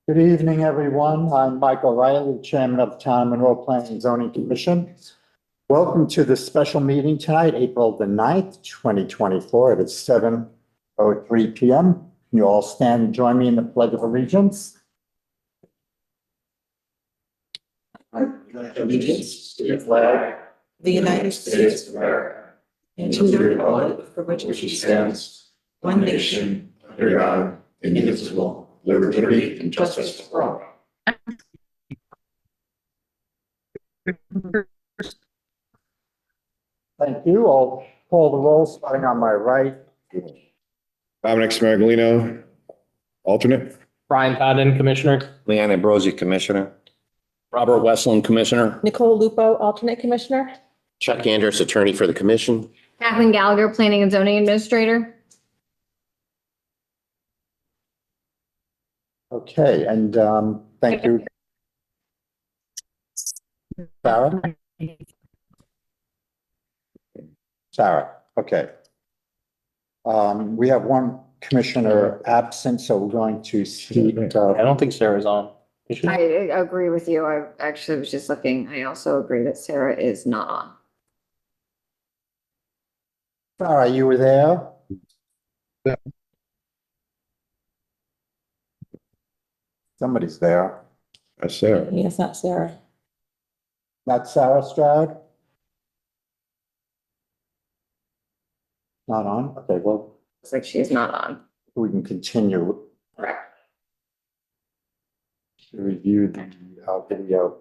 Good evening, everyone. I'm Michael Riley, Chairman of the Town of Monroe Planning and Zoning Commission. Welcome to the special meeting tonight, April the 9th, 2024. It is 7:03 p.m. You all stand and join me in the Pledge of Allegiance. I pledge allegiance to the flag of the United States of America, and to the republic for which it stands, one nation, under God, indivisible, with liberty and justice for all. Thank you. I'll call the roll, starting on my right. Dominic Smergalino, alternate. Brian Codden, Commissioner. Leanne Ambrosi, Commissioner. Robert Westland, Commissioner. Nicole Lupo, alternate commissioner. Chuck Andrews, attorney for the commission. Kathleen Gallagher, Planning and Zoning Administrator. Okay, and thank you. Sarah? Sarah, okay. We have one commissioner absent, so we're going to seat. I don't think Sarah's on. Is she? I agree with you. I actually was just looking. I also agree that Sarah is not on. Sarah, you were there? Somebody's there. That's Sarah. Yes, not Sarah. Not Sarah Stroud? Not on? Okay, well, Looks like she's not on. we can continue Correct. to review the video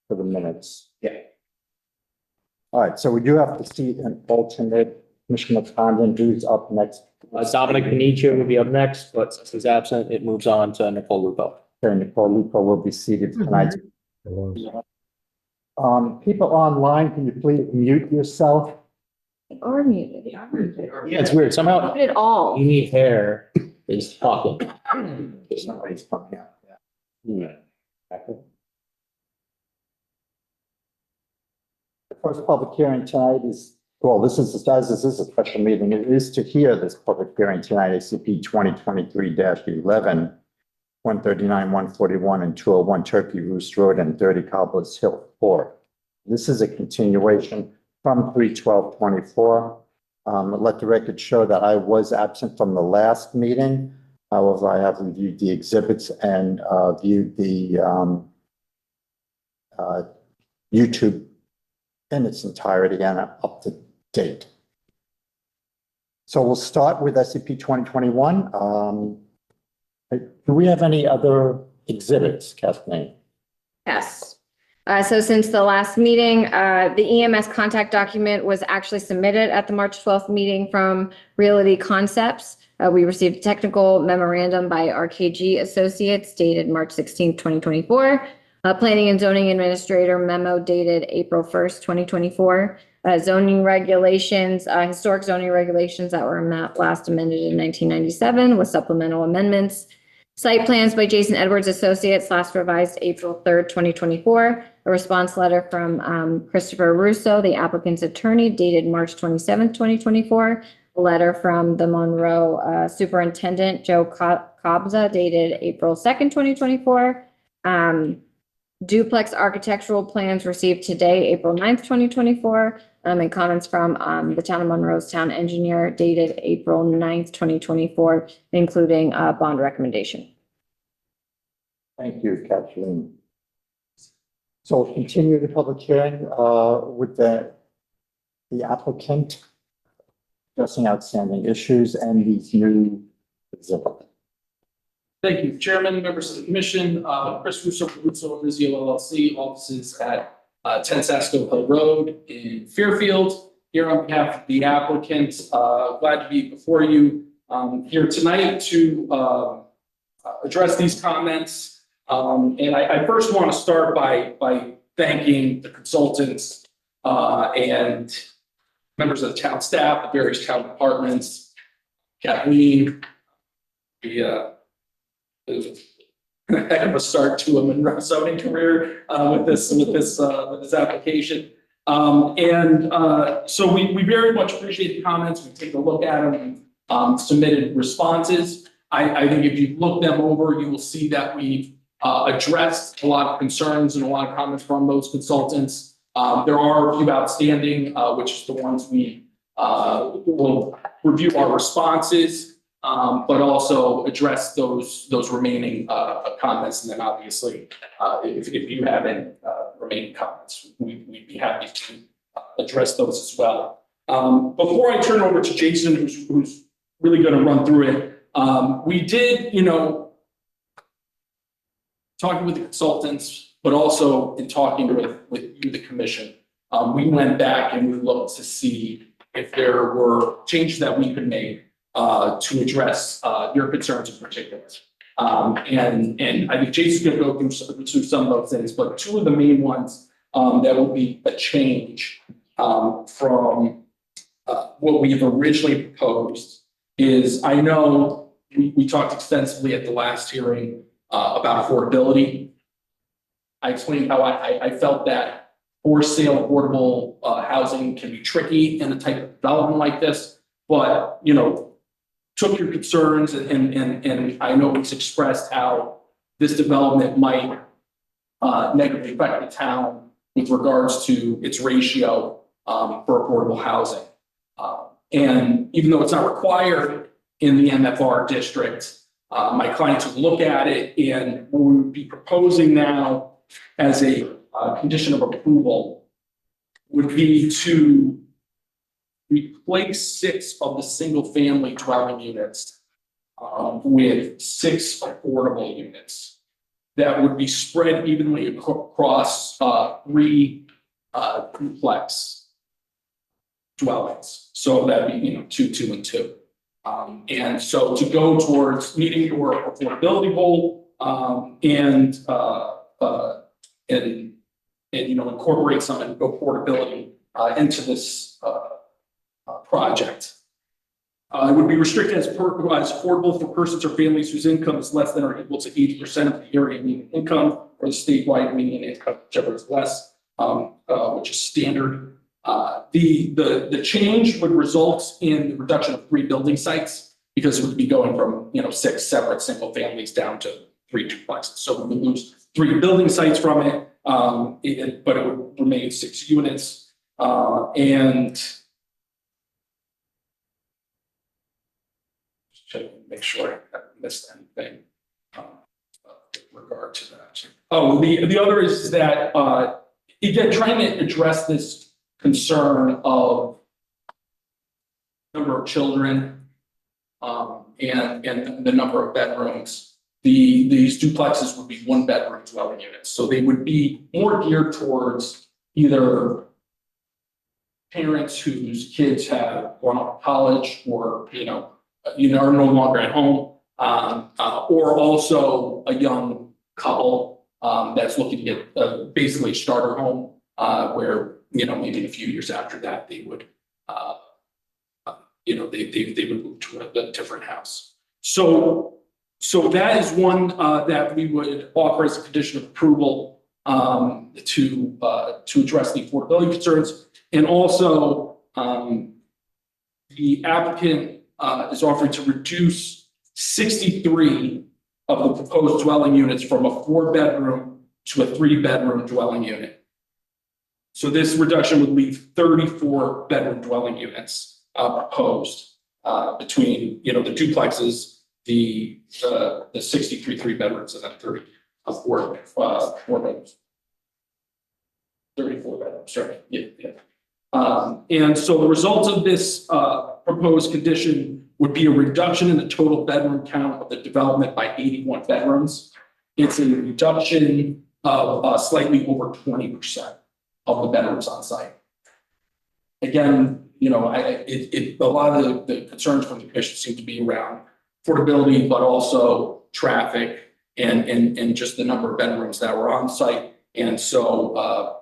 for the minutes. Yeah. All right, so we do have to seat an alternate. Commissioner Condon, who's up next? Dominic Panicio will be up next, but since he's absent, it moves on to Nicole Lupo. Okay, Nicole Lupo will be seated tonight. People online, can you please mute yourself? They are muted. Yeah, it's weird. Somehow Muted all. Amy Hair is talking. Somebody's coming out. Yeah. The first public hearing tonight is, well, this is a special meeting. It is to hear this public hearing tonight, ACP 2023-11, 139, 141, and 201 Turkey Roost Road and 30 Cobblers Hill 4. This is a continuation from 3/12/24. Let the record show that I was absent from the last meeting. However, I have reviewed the exhibits and viewed the YouTube in its entirety and up to date. So we'll start with SCP 2021. Do we have any other exhibits, Kathleen? Yes. So since the last meeting, the EMS contact document was actually submitted at the March 12th meeting from Realty Concepts. We received a technical memorandum by RKG Associates dated March 16th, 2024. Planning and Zoning Administrator memo dated April 1st, 2024. Zoning regulations, historic zoning regulations that were last amended in 1997 with supplemental amendments. Site plans by Jason Edwards Associates, last revised April 3rd, 2024. A response letter from Christopher Russo, the applicant's attorney, dated March 27th, 2024. A letter from the Monroe Superintendent, Joe Cobza, dated April 2nd, 2024. Duplex architectural plans received today, April 9th, 2024, and comments from the Town of Monroe's town engineer dated April 9th, 2024, including a bond recommendation. Thank you, Kathleen. So we'll continue the public hearing with the applicant addressing outstanding issues and these new exhibits. Thank you, Chairman, members of the commission. Chris Russo, Russo and Rizio LLC, offices at 10 Sasco Hill Road in Fairfield. Here on behalf of the applicant, glad to be before you here tonight to address these comments. And I first want to start by thanking the consultants and members of the town staff, the various town departments, Kathleen, heck of a start to a Monroe zoning career with this application. So we very much appreciate the comments. We take a look at them, submitted responses. I think if you look them over, you will see that we've addressed a lot of concerns and a lot of comments from those consultants. There are a few outstanding, which is the ones we will review our responses, but also address those remaining comments. And then obviously, if you have any remaining comments, we'd be happy to address those as well. Before I turn over to Jason, who's really going to run through it, we did, talking with the consultants, but also in talking with you, the commission, we went back and we looked to see if there were changes that we could make to address your concerns in particular. And I think Jason's going to go through some of those things, but two of the main ones that will be a change from what we have originally proposed is, I know we talked extensively at the last hearing about affordability. I explained how I felt that for sale affordable housing can be tricky in a type of development like this, but took your concerns and I know it's expressed how this development might negatively affect the town with regards to its ratio for affordable housing. And even though it's not required in the MFR district, my clients would look at it, and what we would be proposing now as a condition of approval would be to replace 6 of the single family dwelling units with 6 affordable units that would be spread evenly across 3 duplex dwellings. So that'd be 2, 2, and 2. And so to go towards meeting your affordability goal and incorporate some affordability into this project. It would be restricted as affordable for persons or families whose income is less than or equal to 80% of the area median income, or the statewide median income, whichever is less, which is standard. The change would result in the reduction of 3 building sites, because it would be going from 6 separate single families down to 3 duplexes. So we would lose 3 building sites from it, but it would remain 6 units. And check, make sure I haven't missed anything with regard to that. Oh, the other is that again, trying to address this concern of number of children and the number of bedrooms. These duplexes would be 1-bedroom dwelling units, so they would be more geared towards either parents whose kids have gone off to college or are no longer at home, or also a young couple that's looking to get basically a starter home where maybe a few years after that they would they would move to a different house. So that is one that we would offer as a condition of approval to address the affordability concerns. And also the applicant is offering to reduce 63 of the proposed dwelling units from a 4-bedroom to a 3-bedroom dwelling unit. So this reduction would leave 34 bedroom dwelling units proposed between the duplexes, the 63 3-bedrooms, and then 30 4 bedrooms. 34 bedrooms, sorry. Yeah. And so the result of this proposed condition would be a reduction in the total bedroom count of the development by 81 bedrooms. It's a reduction of slightly over 20% of the bedrooms on site. Again, a lot of the concerns from the commission seem to be around affordability, but also traffic and just the number of bedrooms that were on site. And so,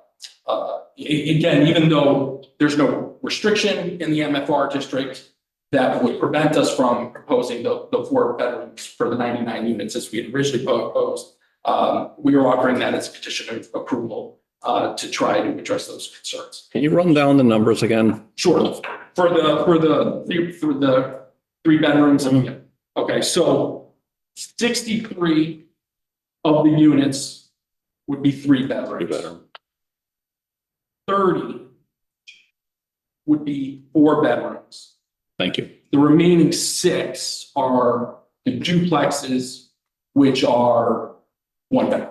again, even though there's no restriction in the MFR district that would prevent us from proposing the 4 bedrooms for the 99 units as we had originally proposed, we are offering that as a condition of approval to try to address those concerns. Can you run down the numbers again? Sure. For the 3 bedrooms, and Okay, so 63 of the units would be 3 bedrooms. 30 would be 4 bedrooms. Thank you. The remaining 6 are the duplexes, which are 1 bedroom.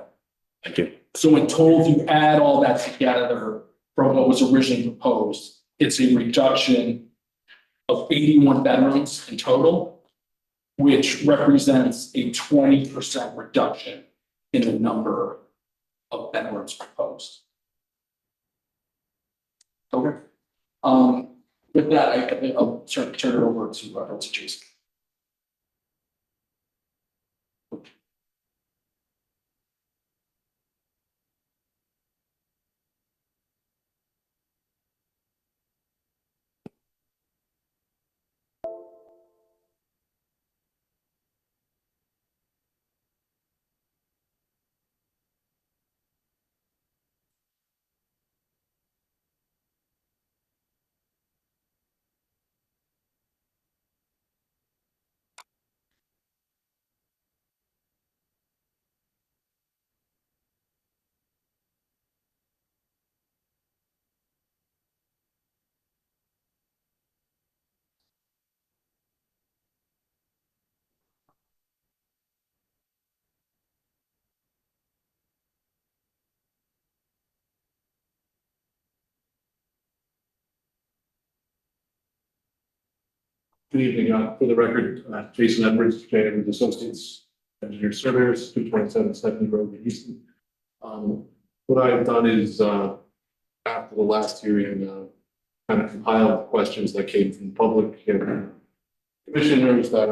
Thank you. So in total, if you add all that together from what was originally proposed, it's a reduction of 81 bedrooms in total, which represents a 20% reduction in the number of bedrooms proposed. Okay. With that, I'll turn it over to Jason. Good evening, for the record, Jason Edwards, J. Edwards Associates, Engineer Surveyors, 227 Stepney Road in Houston. What I've done is, after the last hearing, kind of compiled questions that came from the public and commissioners that,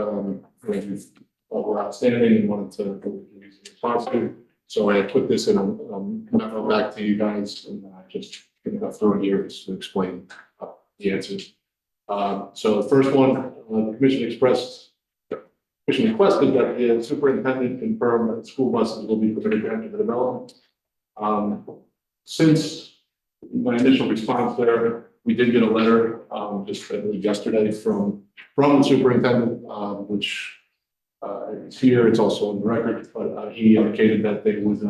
were outstanding and wanted to respond to. So I put this in a memo back to you guys and just throw it here to explain the answers. So the first one, the commission requested that the superintendent confirm that school buses will be permitted to enter the development. Since my initial response there, we did get a letter, just I believe yesterday from the superintendent, which it's here, it's also on the record, but he indicated that they would,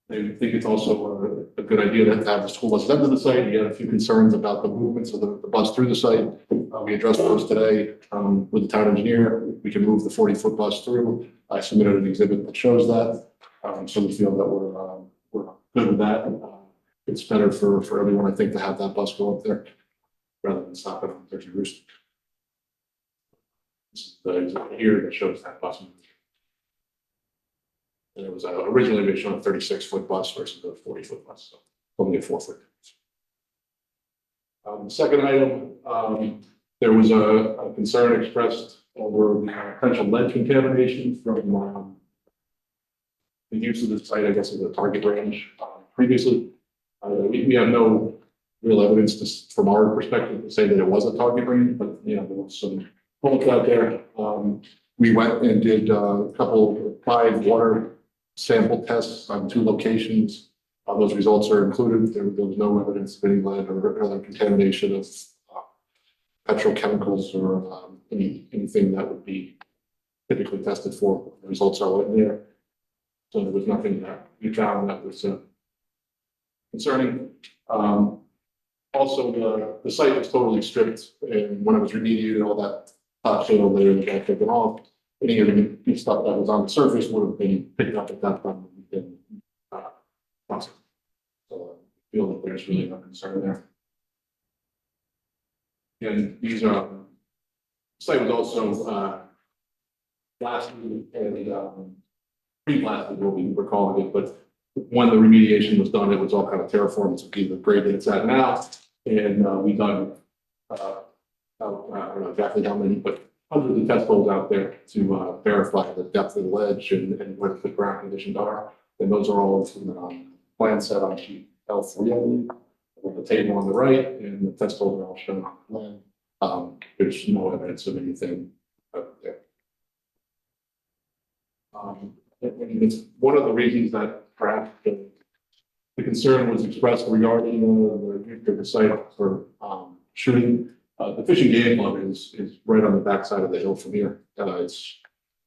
they think it's also a good idea to have the school bus enter the site. He had a few concerns about the movements of the bus through the site. We addressed those today with the town engineer. We can move the 40-foot bus through. I submitted an exhibit that shows that. So we feel that we're good with that. It's better for everyone, I think, to have that bus go up there rather than stop it on 30 Rooster. This is the exhibit here that shows that bus moving. And it was originally based on a 36-foot bus versus a 40-foot bus, so only a 4-foot. The second item, there was a concern expressed over the potential lead contamination from the use of the site, I guess, as a target range previously. We have no real evidence from our perspective to say that it was a target range, but there was some bullets out there. We went and did a couple applied water sample tests on 2 locations. Those results are included. There was no evidence of any lead or other contamination of petrochemicals or anything that would be typically tested for. The results are in there. So there was nothing that we found that was concerning. Also, the site was totally stripped, and when it was remediated, all that topsoil layer got taken off. Any of the stuff that was on the surface would have been picked up at that time and processed. So I feel that there's really no concern there. And these are, the site was also blasted and pre-blasted, what we were calling it, but when the remediation was done, it was all kind of terraformed to be the grade that it's at now. And we done, I don't know exactly how many, but hundreds of test holes out there to verify the depth of the ledge and what the ground conditions are. And those are all in the plan set on sheet L3, with the table on the right, and the test holes are all shown on the plan. There's no evidence of anything out there. And it's one of the reasons that perhaps the concern was expressed regarding the site for shooting. The Fishing Game Club is right on the backside of the hill from here. It's,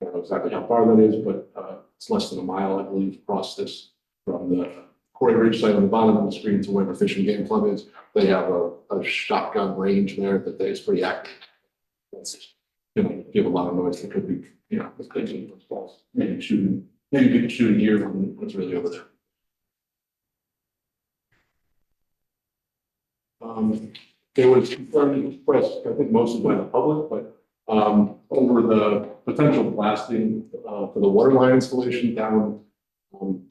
I don't know exactly how far that is, but it's less than a mile, I believe, across this from the Quarry Ridge site on the bottom of the screen to where the Fishing Game Club is. They have a shotgun range there that is pretty active. That's, give a lot of noise. It could be, it could be maybe people shooting deer when it's really over there. There was concern expressed, I think mostly by the public, but over the potential blasting for the water line installation down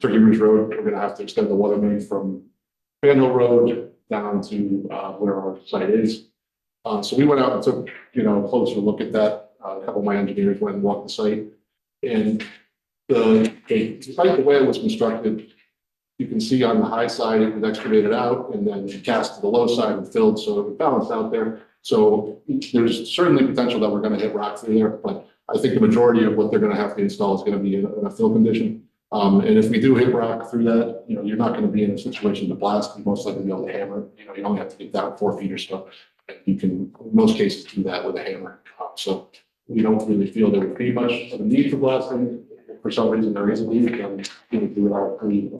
Turkey Ridge Road. We're going to have to extend the water main from Fan Hill Road down to where our site is. So we went out and took, a closer look at that. A couple of my engineers went and walked the site, and the site, the way it was constructed, you can see on the high side it was excavated out and then cast to the low side and filled, so it was balanced out there. So there's certainly potential that we're going to hit rock through there, but I think the majority of what they're going to have to install is going to be in a fill condition. And if we do hit rock through that, you're not going to be in a situation to blast. You most likely be able to hammer. You only have to get down 4 feet or so. You can, in most cases, do that with a hammer. So we don't really feel there would be much of a need for blasting. If for some reason there is a need, then we would do it out through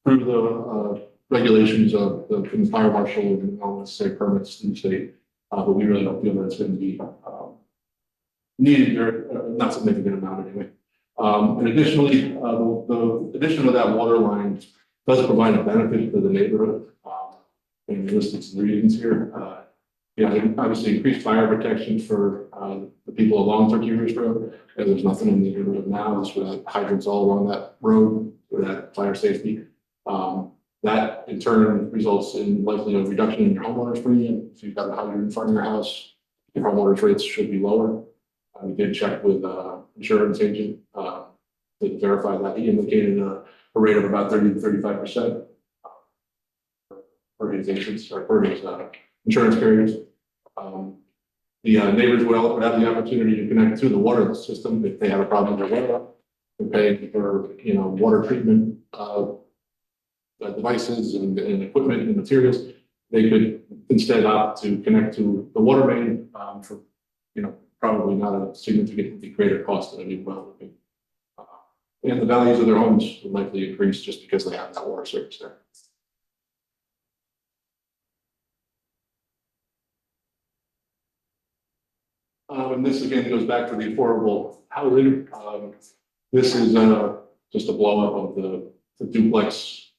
the regulations of the fire marshal and all the state permits in the state. But we really don't feel that it's going to be needed or not significant amount anyway. And additionally, the addition of that water line does provide a benefit to the neighborhood. And listed some reasons here. Obviously increased fire protection for the people along Turkey Ridge Road. And there's nothing in the neighborhood now. There's hydrants all along that road for that fire safety. That in turn results in likely a reduction in your homeowner's premium. If you've got a hydrant in front of your house, your homeowner's rates should be lower. We did check with insurance agent to verify that. He indicated a rate of about 30 to 35% for his agents or for his insurance carriers. The neighbors would have the opportunity to connect to the water system if they have a problem with their water. They're paying for water treatment devices and equipment and materials. They could instead opt to connect to the water main for probably not a significantly greater cost than a new well would be. And the values of their homes would likely increase just because they have that water service there. And this again goes back to the affordable housing. This is just a blow up of the duplex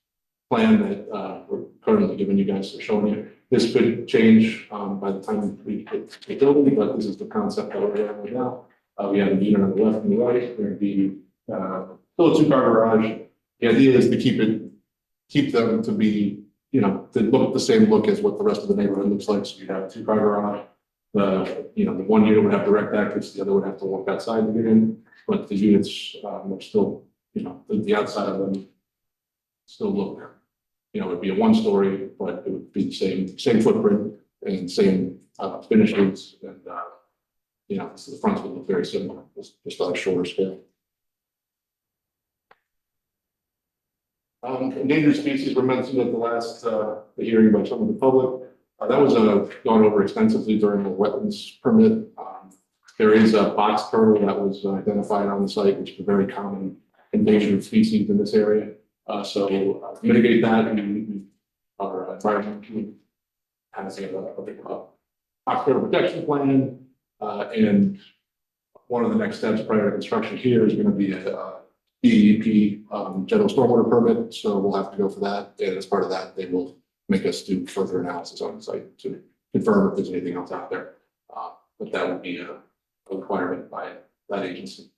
plan that we're currently giving you guys, showing you. This could change by the time we get the building, but this is the concept that we're at right now. We have a unit on the left and the right. There'd be still a 2-car garage. The idea is to keep them to be, to look the same look as what the rest of the neighborhood looks like. So you'd have a 2-car garage. The one unit would have direct access, the other would have to walk outside to get in. But the units are still, the outside of them still look, it would be a 1-story, but it would be the same footprint and same finishes, and so the fronts would look very similar, just on a shorter scale. Endangered species were mentioned at the last the hearing by some of the public. That was gone over extensively during the wetlands permit. There is a box turtle that was identified on the site, which is a very common endangered species in this area. So to mitigate that, our environment has a box turtle protection plan, and one of the next steps prior to construction here is going to be a DEP general stormwater permit. So we'll have to go for that, and as part of that, they will make us do further analysis on the site to confirm if there's anything else out there. But that would be a requirement by that agency.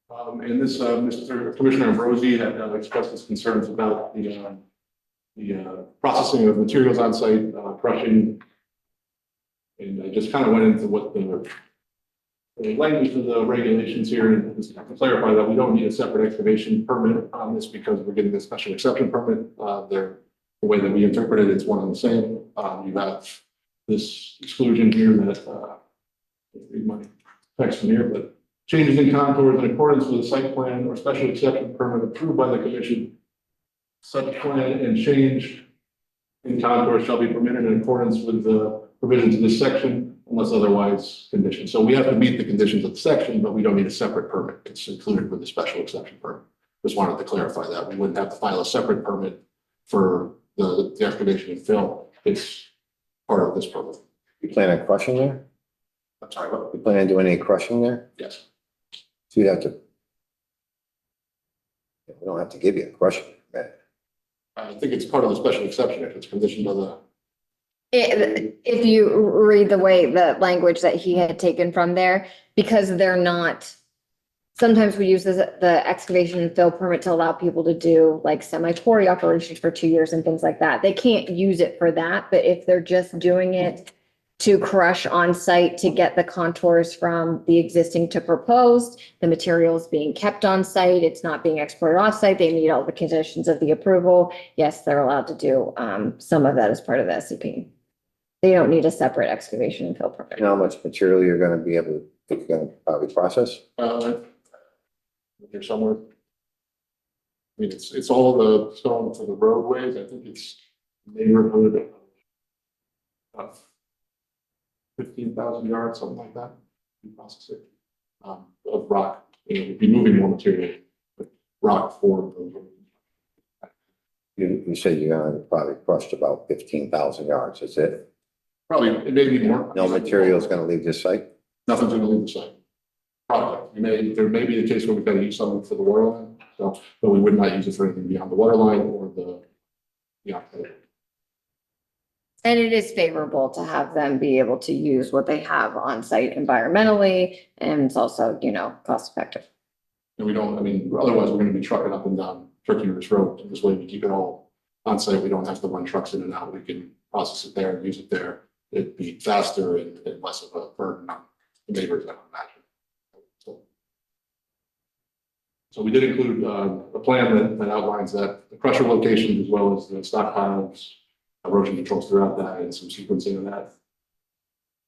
And this, Mr. Commissioner Ambrosi had expressed his concerns about the processing of materials on site, crushing. And I just kind of went into what the language of the regulations here, and just to clarify that we don't need a separate excavation permit on this because we're getting a special exception permit. The way that we interpret it, it's one and the same. You have this exclusion here that read my text from here, but changes in contours in accordance with the site plan or special exception permit approved by the commission. Such plan and change in contour shall be permitted in accordance with the provisions of this section unless otherwise conditioned. So we have to meet the conditions of the section, but we don't need a separate permit. It's included with the special exception permit. Just wanted to clarify that. We wouldn't have to file a separate permit for the excavation and fill. It's part of this permit. You plan on crushing there? I'm sorry, what? You plan on doing any crushing there? Yes. So you'd have to. We don't have to give you a crushing permit. I think it's part of the special exception if it's conditioned on the. If you read the way, the language that he had taken from there, because they're not, sometimes we use the excavation and fill permit to allow people to do like semi-quarry operations for 2 years and things like that. They can't use it for that, but if they're just doing it to crush on site to get the contours from the existing to proposed, the materials being kept on site, it's not being exported off site, they meet all the conditions of the approval. Yes, they're allowed to do some of that as part of the SCP. They don't need a separate excavation and fill permit. You know how much material you're gonna be able to, you're gonna probably process? Here somewhere. I mean, it's all the stone for the roadways. I think it's neighborhood of 15,000 yards, something like that. We process it of rock. You know, we'd be moving more material, but rock for those. You said you're gonna probably crushed about 15,000 yards, is it? Probably, it may be more. No material is gonna leave this site? Nothing's gonna leave the site. Product. There may be a case where we've got to use something for the water line, so, but we would not use it for anything beyond the water line or the. Yeah. And it is favorable to have them be able to use what they have on site environmentally, and it's also, you know, cost effective. And we don't, I mean, otherwise we're gonna be trucking up and down Turkey Ridge Road. This way we keep it all on site. We don't have to run trucks in and out. We can process it there and use it there. It'd be faster and less of a burden on the neighbors, I would imagine. So we did include a plan that outlines that the crusher locations as well as the stockpiles, erosion controls throughout that, and some sequencing of that.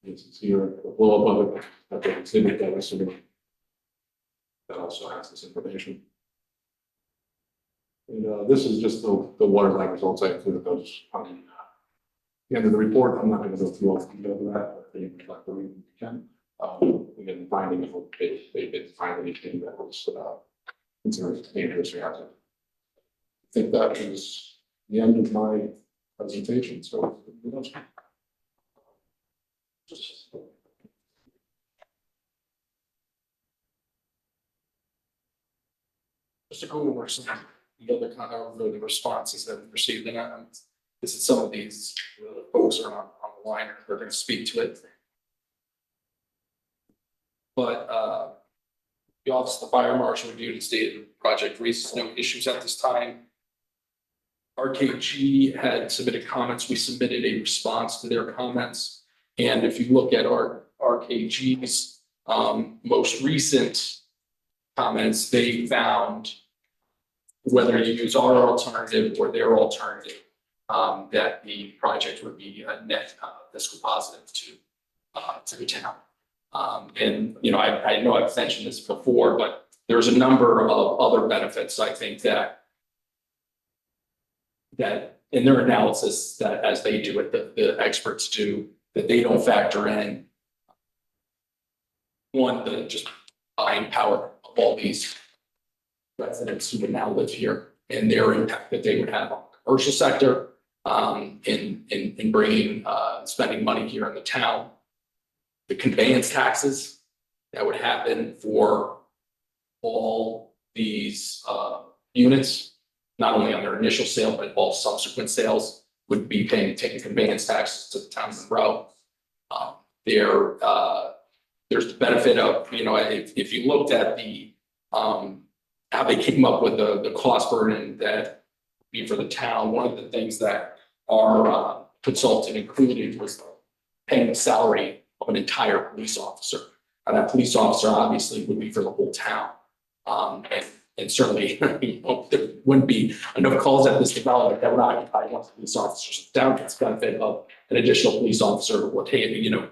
It's here, a blow above it, that the exhibit that was submitted. That also has this information. And this is just the water line results. I included those on the end of the report. I'm not going to go through all the details of that, but they reflect the reading we can. Again, finding if they did find anything that was considered dangerous or hazard. I think that is the end of my presentation. So, Just to go over some of the other kind of the responses that we received, and this is some of these folks are on the line, they're going to speak to it. But the Office of the Fire Marshal reviewed and stated the project raises no issues at this time. RKG had submitted comments. We submitted a response to their comments. And if you look at our RKG's most recent comments, they found whether you use our alternative or their alternative, that the project would be a net fiscal positive to the town. And, you know, I know I've mentioned this before, but there's a number of other benefits, I think, that in their analysis, that as they do it, the experts do, that they don't factor in. One, the just buying power of all these residents who would now live here and their impact that they would have on the commercial sector, in bringing, spending money here in the town. The conveyance taxes that would happen for all these units, not only on their initial sale, but all subsequent sales would be taking conveyance taxes to the town of Monroe. There's the benefit of, you know, if you looked at the how they came up with the cost burden that would be for the town, one of the things that our consultant included was paying the salary of an entire police officer. And that police officer obviously would be for the whole town. And certainly, you know, there wouldn't be enough calls at this development that would occupy one police officers. The town gets benefit of an additional police officer who would, you know,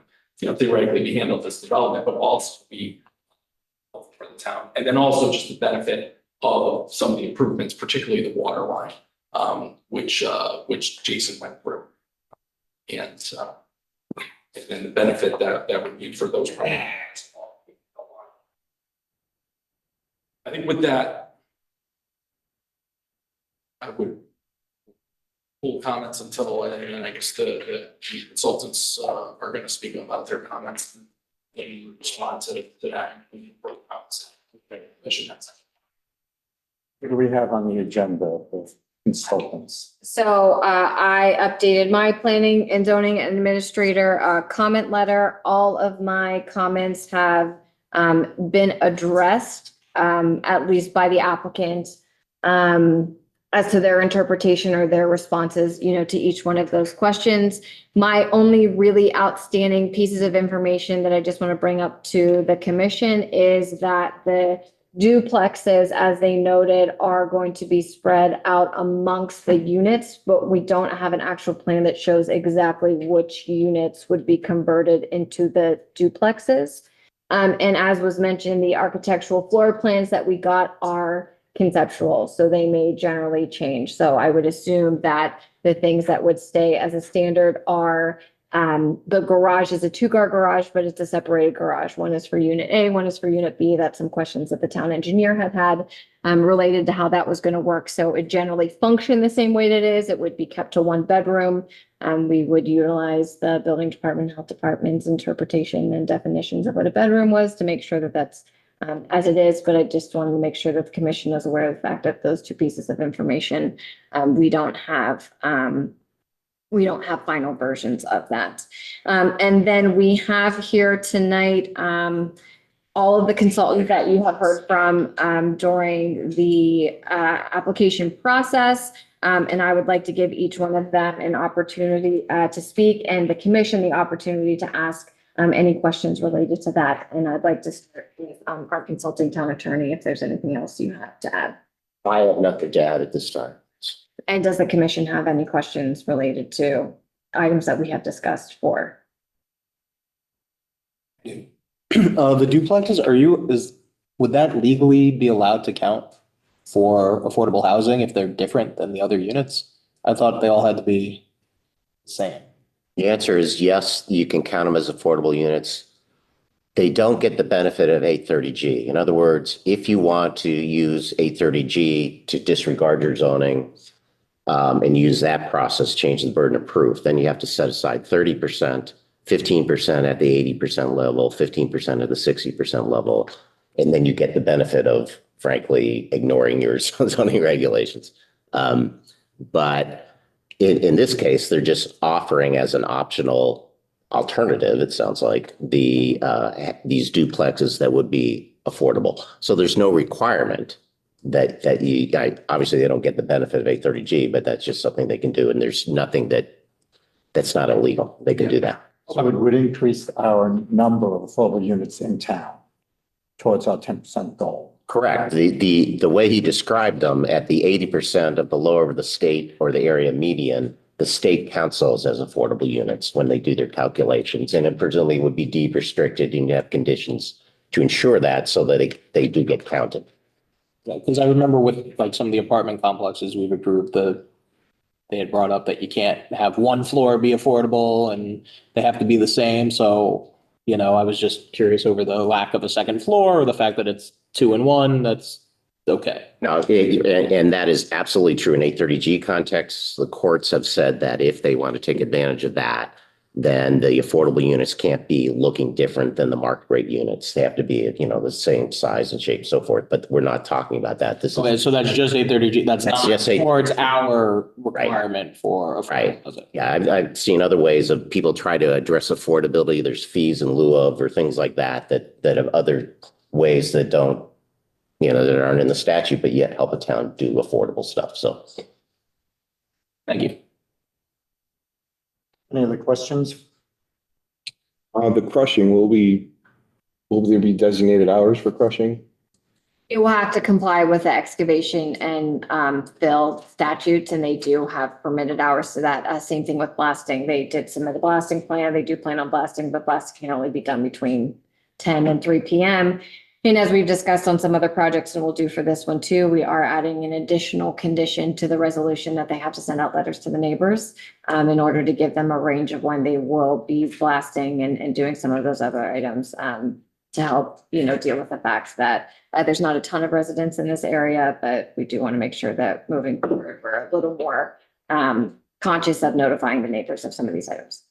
theoretically be handled this development, but also be for the town. And then also just the benefit of some of the improvements, particularly the water line. which Jason went through. And the benefit that would be for those projects. I think with that, I would pull comments until, and I guess the consultants are going to speak about their comments and respond to that. What do we have on the agenda of consultants? So I updated my planning and zoning administrator comment letter. All of my comments have been addressed, at least by the applicant, as to their interpretation or their responses, to each one of those questions. My only really outstanding pieces of information that I just want to bring up to the commission is that the duplexes, as they noted, are going to be spread out amongst the units, but we don't have an actual plan that shows exactly which units would be converted into the duplexes. And as was mentioned, the architectural floor plans that we got are conceptual, so they may generally change. So I would assume that the things that would stay as a standard are the garage is a two-car garage, but it's a separated garage. One is for unit A, one is for unit B. That's some questions that the town engineer had related to how that was going to work. So it generally functioned the same way that it is. It would be kept to one bedroom. We would utilize the building department, health department's interpretation and definitions of what a bedroom was to make sure that that's as it is. But I just wanted to make sure that the commission is aware of the fact that those two pieces of information, we don't have final versions of that. And then we have here tonight all of the consultants that you have heard from during the application process. And I would like to give each one of them an opportunity to speak, and the commission the opportunity to ask any questions related to that. And I'd like to start with our consulting town attorney, if there's anything else you have to add. I have nothing to add at this time. And does the commission have any questions related to items that we have discussed for? The duplexes, would that legally be allowed to count for affordable housing if they're different than the other units? I thought they all had to be the same. The answer is yes, you can count them as affordable units. They don't get the benefit of 830G. In other words, if you want to use 830G to disregard your zoning and use that process, change the burden of proof, then you have to set aside 30%, 15% at the 80% level, 15% at the 60% level, and then you get the benefit of, frankly, ignoring your zoning regulations. But in this case, they're just offering as an optional alternative, it sounds like, these duplexes that would be affordable. So there's no requirement that you, obviously they don't get the benefit of 830G, but that's just something they can do. And there's nothing that's not illegal. They can do that. So it would increase our number of affordable units in town towards our 10% goal. Correct. The way he described them, at the 80% of the lower of the state or the area median, the state counts those as affordable units when they do their calculations, and it presumably would be deed restricted, and you have conditions to ensure that so that they do get counted. Yeah, because I remember with like some of the apartment complexes we've approved, they had brought up that you can't have one floor be affordable and they have to be the same. So, I was just curious over the lack of a second floor or the fact that it's 2 and 1. That's okay. No, and that is absolutely true in 830G context. The courts have said that if they want to take advantage of that, then the affordable units can't be looking different than the market rate units. They have to be, the same size and shape, so forth. But we're not talking about that. This Okay, is so that's just 830G. That's not just towards our requirement for affordable housing. Yeah, I've seen other ways of people try to address affordability. There's fees in lieu of or things like that have other ways that don't, that aren't in the statute, but yet help a town do affordable stuff. So Thank you. Any other questions? The crushing, will there be designated hours for crushing? It will have to comply with the excavation and fill statutes, and they do have permitted hours to that. Same thing with blasting. They did submit a blasting plan. They do plan on blasting, but blasting can only be done between 10 and 3 p.m. And as we've discussed on some other projects, and we'll do for this one too, we are adding an additional condition to the resolution that they have to send out letters to the neighbors in order to give them a range of when they will be blasting and doing some of those other items to help, deal with the fact that there's not a ton of residents in this area, but we do want to make sure that moving forward, we're a little more conscious of notifying the neighbors of some of these items.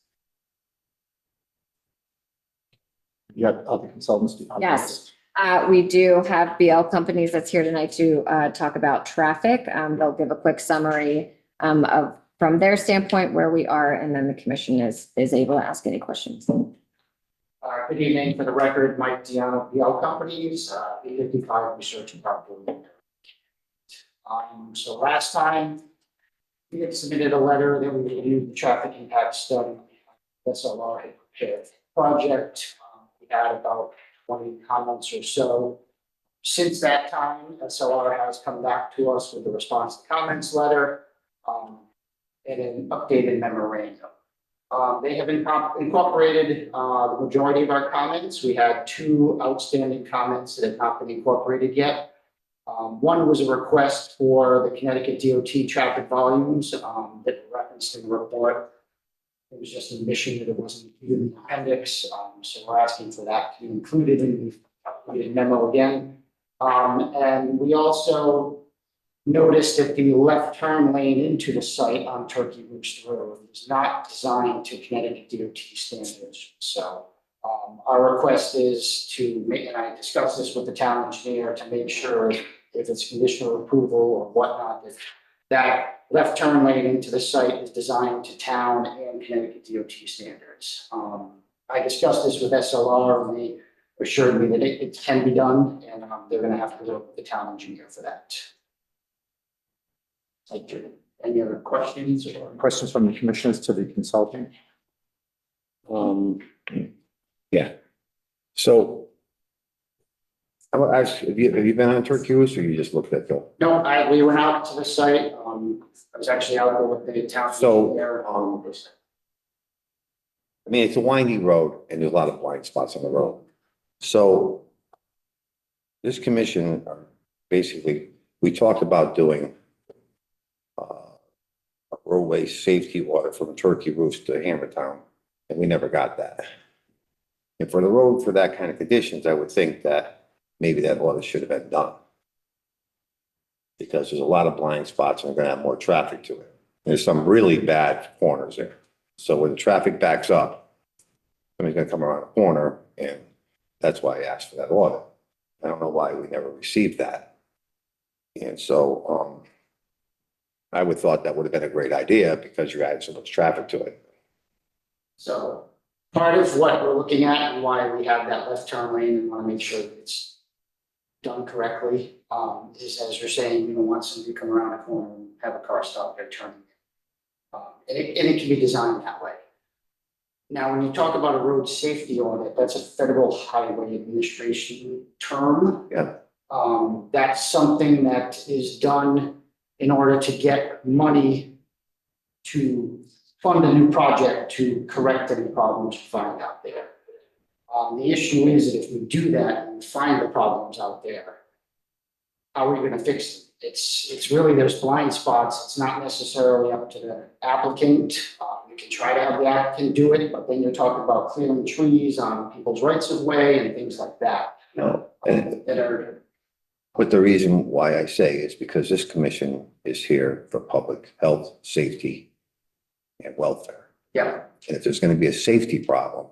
You got other consultants? Yes. We do have BL Companies that's here tonight to talk about traffic. They'll give a quick summary of from their standpoint where we are, and then the commission is able to ask any questions. Good evening. For the record, Mike Dion, BL Companies, 855 Research and Property. So last time we had submitted a letter that we reviewed the traffic impact study. SLR had prepared the project. We had about 20 comments or so. Since that time, SLR has come back to us with a response to comments letter and an updated memorandum. They have incorporated the majority of our comments. We had 2 outstanding comments that have not been incorporated yet. One was a request for the Connecticut DOT traffic volumes that were referenced in the report. It was just an admission that it wasn't included in the appendix, so we're asking for that to be included in the updated memo again. And we also noticed that the left turn lane into the site on Turkey Roost Road is not designed to Connecticut DOT standards. So our request is to make, and I discussed this with the town engineer, to make sure if it's conditional approval or whatnot, that left turn lane into the site is designed to town and Connecticut DOT standards. I discussed this with SLR, and they assured me that it can be done, and they're going to have to work with the town engineer for that. Thank you. Any other questions or? Questions from the commissioners to the consultant? Yeah. So I will ask, have you been on Turkey Roost or you just looked at the? No, we went out to the site. I was actually out there with the town engineer. I mean, it's a windy road and there's a lot of blind spots on the road. So this commission, basically, we talked about doing a roadway safety audit from Turkey Roost to Hammertown, and we never got that. And for the road for that kind of conditions, I would think that maybe that audit should have been done. Because there's a lot of blind spots and we're gonna have more traffic to it. There's some really bad corners there. So when the traffic backs up, somebody's gonna come around a corner, and that's why I asked for that audit. I don't know why we never received that. And so, I would thought that would have been a great idea because you're adding so much traffic to it. So part of what we're looking at and why we have that left turn lane and want to make sure that it's done correctly, is as you're saying, you don't want somebody to come around a corner and have a car stop there turning. And it can be designed that way. Now, when you talk about a road safety audit, that's a Federal Highway Administration term. Yeah. That's something that is done in order to get money to fund a new project to correct any problems you find out there. The issue is that if we do that and find the problems out there, how are we going to fix them? It's really, there's blind spots. It's not necessarily up to the applicant. You can try to have the applicant do it, but then you're talking about clearing trees on people's rights of way and things like that. No. That are. But the reason why I say is because this commission is here for public health, safety, and welfare. Yeah. And if there's going to be a safety problem,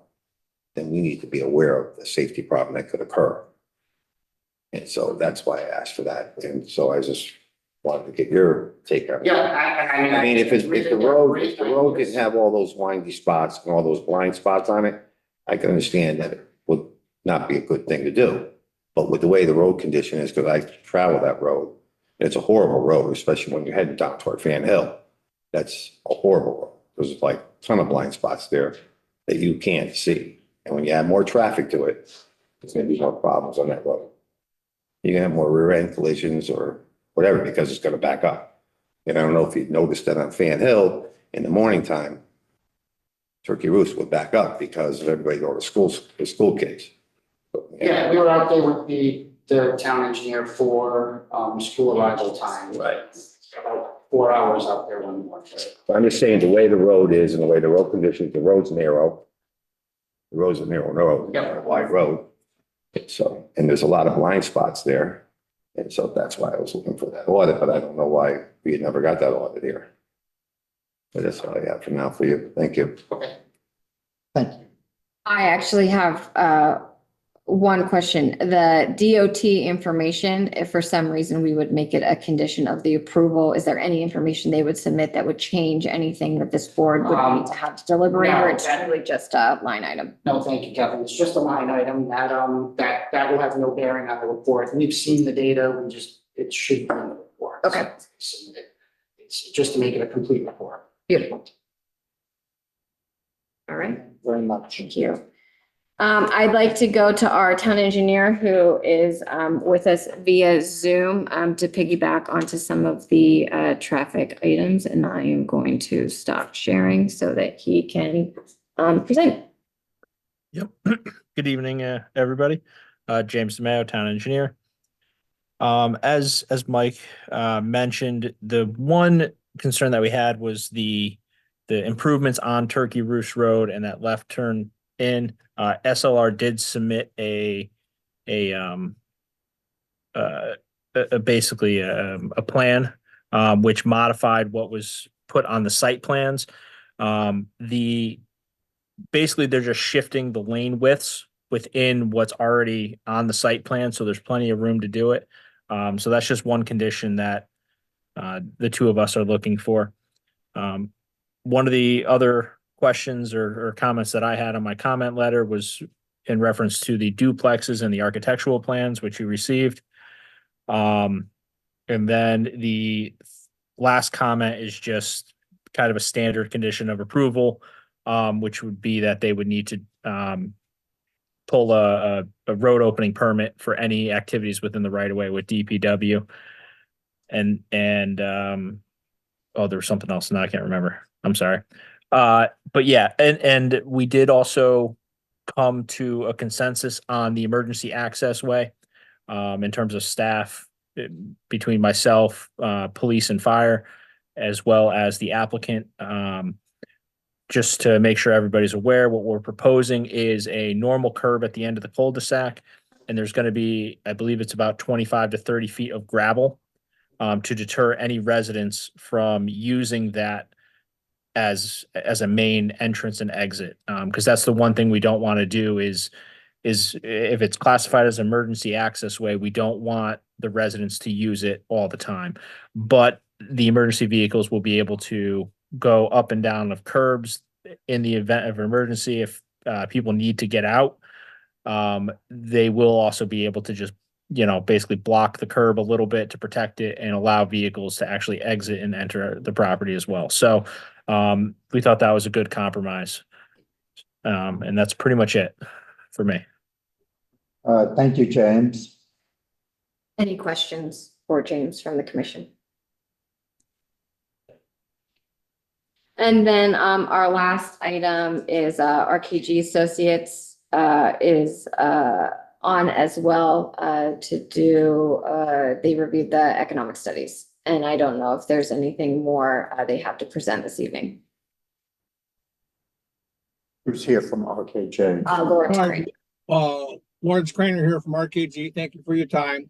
then we need to be aware of the safety problem that could occur. And so that's why I asked for that. And so I just wanted to get your take on it. Yeah, I mean, if the road didn't have all those windy spots and all those blind spots on it, I can understand that it would not be a good thing to do. But with the way the road condition is, because I travel that road, it's a horrible road, especially when you're heading down toward Fan Hill. That's a horrible road. There's like a ton of blind spots there that you can't see. And when you add more traffic to it, there's going to be more problems on that road. You're going to have more rear end collisions or whatever, because it's going to back up. And I don't know if you've noticed that on Fan Hill in the morning time, Turkey Roost would back up because of everybody going to school, the school kids. Yeah, we were out there with the town engineer for, school arrival time. Right. About 4 hours out there one morning. But I'm just saying, the way the road is and the way the road conditions, the road's narrow. The road's a narrow road, Yep. a wide road. So, and there's a lot of blind spots there. And so that's why I was looking for that audit, but I don't know why we had never got that audit here. But that's all I have for now for you. Thank you. Okay. Thank you. I actually have one question. The DOT information, if for some reason we would make it a condition of the approval, is there any information they would submit that would change anything that this board would need to have to deliberate, or it's No. really just a line item? No, thank you, Kevin. It's just a line item that, that will have no bearing on the report. We've seen the data, it should be in the report. Okay. It's just to make it a complete report. Beautiful. All right. Very much. Thank you. I'd like to go to our town engineer who is with us via Zoom to piggyback onto some of the traffic items, and I am going to stop sharing so that he can present. Yep. Good evening, everybody. James DeMayo, town engineer. As Mike mentioned, the one concern that we had was the improvements on Turkey Roost Road and that left turn in. SLR did submit basically a plan which modified what was put on the site plans. Basically they're just shifting the lane widths within what's already on the site plan, so there's plenty of room to do it. So that's just one condition that the two of us are looking for. One of the other questions or comments that I had on my comment letter was in reference to the duplexes and the architectural plans, which you received. And then the last comment is just kind of a standard condition of approval, which would be that they would need to pull a road opening permit for any activities within the right of way with DPW. And oh, there was something else, and I can't remember. I'm sorry. But yeah, and we did also come to a consensus on the emergency access way in terms of staff between myself, police and fire, as well as the applicant. Just to make sure everybody's aware, what we're proposing is a normal curve at the end of the cul-de-sac. And there's going to be, I believe it's about 25 to 30 feet of gravel to deter any residents from using that as a main entrance and exit. Because that's the one thing we don't want to do is if it's classified as emergency access way, we don't want the residents to use it all the time. But the emergency vehicles will be able to go up and down of curbs in the event of emergency. If people need to get out, they will also be able to just, basically block the curb a little bit to protect it and allow vehicles to actually exit and enter the property as well. So we thought that was a good compromise. And that's pretty much it for me. Thank you, James. Any questions for James from the commission? And then our last item is RKG Associates is on as well to do, they reviewed the economic studies. And I don't know if there's anything more they have to present this evening. Who's here from RKJ? Lawrence Hi. Crane. Lawrence Craner here from RKG. Thank you for your time.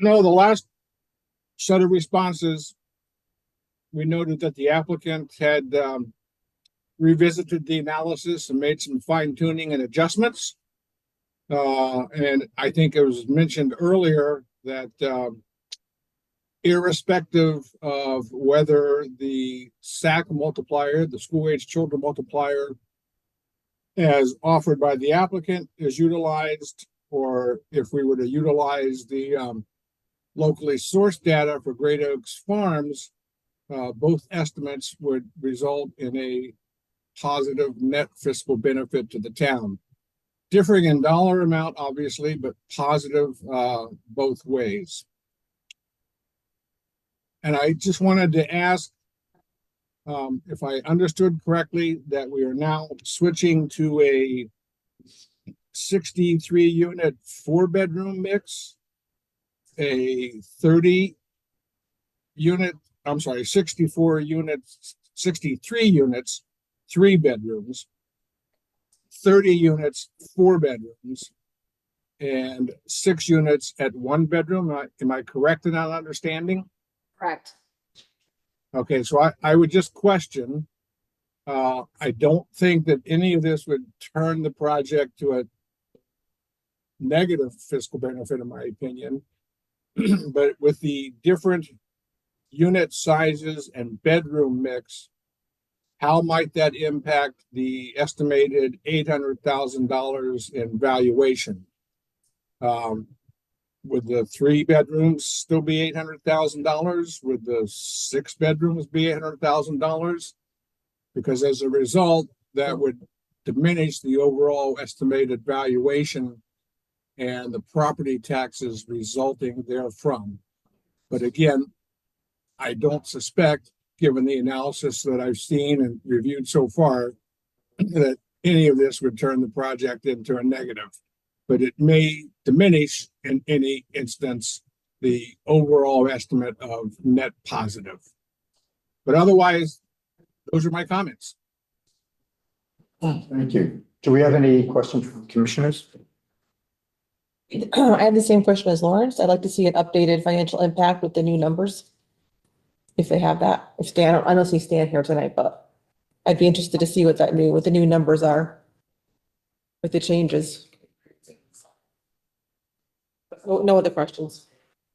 No, the last set of responses, we noted that the applicant had revisited the analysis and made some fine tuning and adjustments. And I think it was mentioned earlier that irrespective of whether the SAC multiplier, the school age children multiplier, as offered by the applicant is utilized, or if we were to utilize the locally sourced data for Great Oaks Farms, both estimates would result in a positive net fiscal benefit to the town. Differing in dollar amount, obviously, but positive both ways. And I just wanted to ask if I understood correctly that we are now switching to a 63 unit 4-bedroom mix, a 30 unit, I'm sorry, 64 units, 63 units, 3 bedrooms, 30 units, 4 bedrooms, and 6 units at 1 bedroom. Am I correct in that understanding? Correct. Okay, so I would just question, I don't think that any of this would turn the project to a negative fiscal benefit, in my opinion. But with the different unit sizes and bedroom mix, how might that impact the estimated $800,000 in valuation? Would the 3 bedrooms still be $800,000? Would the 6 bedrooms be $800,000? Because as a result, that would diminish the overall estimated valuation and the property taxes resulting therefrom. But again, I don't suspect, given the analysis that I've seen and reviewed so far, that any of this would turn the project into a negative. But it may diminish in any instance the overall estimate of net positive. But otherwise, those are my comments. Thank you. Do we have any questions from commissioners? I have the same question as Lawrence. I'd like to see an updated financial impact with the new numbers. If they have that, if Stan, I don't see Stan here tonight, but I'd be interested to see what the new numbers are with the changes. No other questions.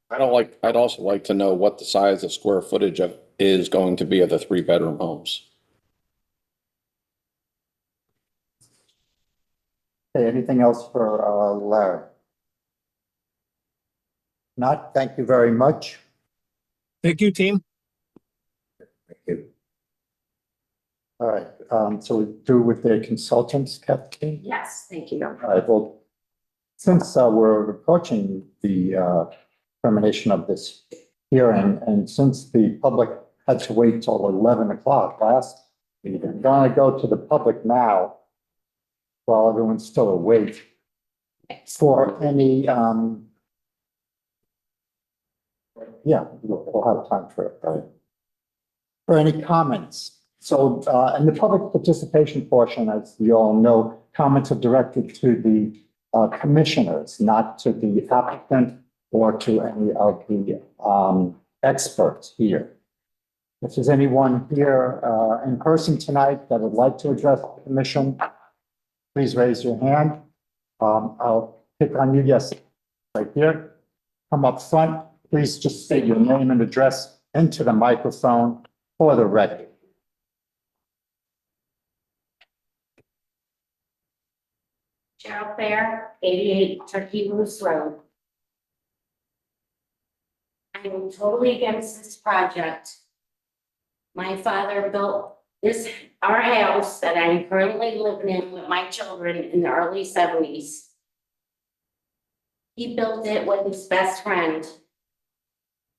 I'd also like to know what the size of square footage of is going to be of the 3-bedroom homes. Okay, anything else for Larry? Not, thank you very much. Thank you, team. Thank you. All right, so we do with the consultants, Kathleen? Yes, thank you. All right, well, since we're approaching the termination of this hearing, and since the public had to wait till 11 o'clock last meeting, I'm going to go to the public now while everyone's still awake for any, yeah, we'll have time for it, right? For any comments. So in the public participation portion, as you all know, comments are directed to the commissioners, not to the applicant or to any of the experts here. If there's anyone here in person tonight that would like to address the commission, please raise your hand. I'll pick on you. Yes, right here. Come up front. Please just state your name and address into the microphone for the record. Cheryl Fair, 88 Turkey Moose Road. I'm totally against this project. My father built our house that I'm currently living in with my children in the early 70s. He built it with his best friend.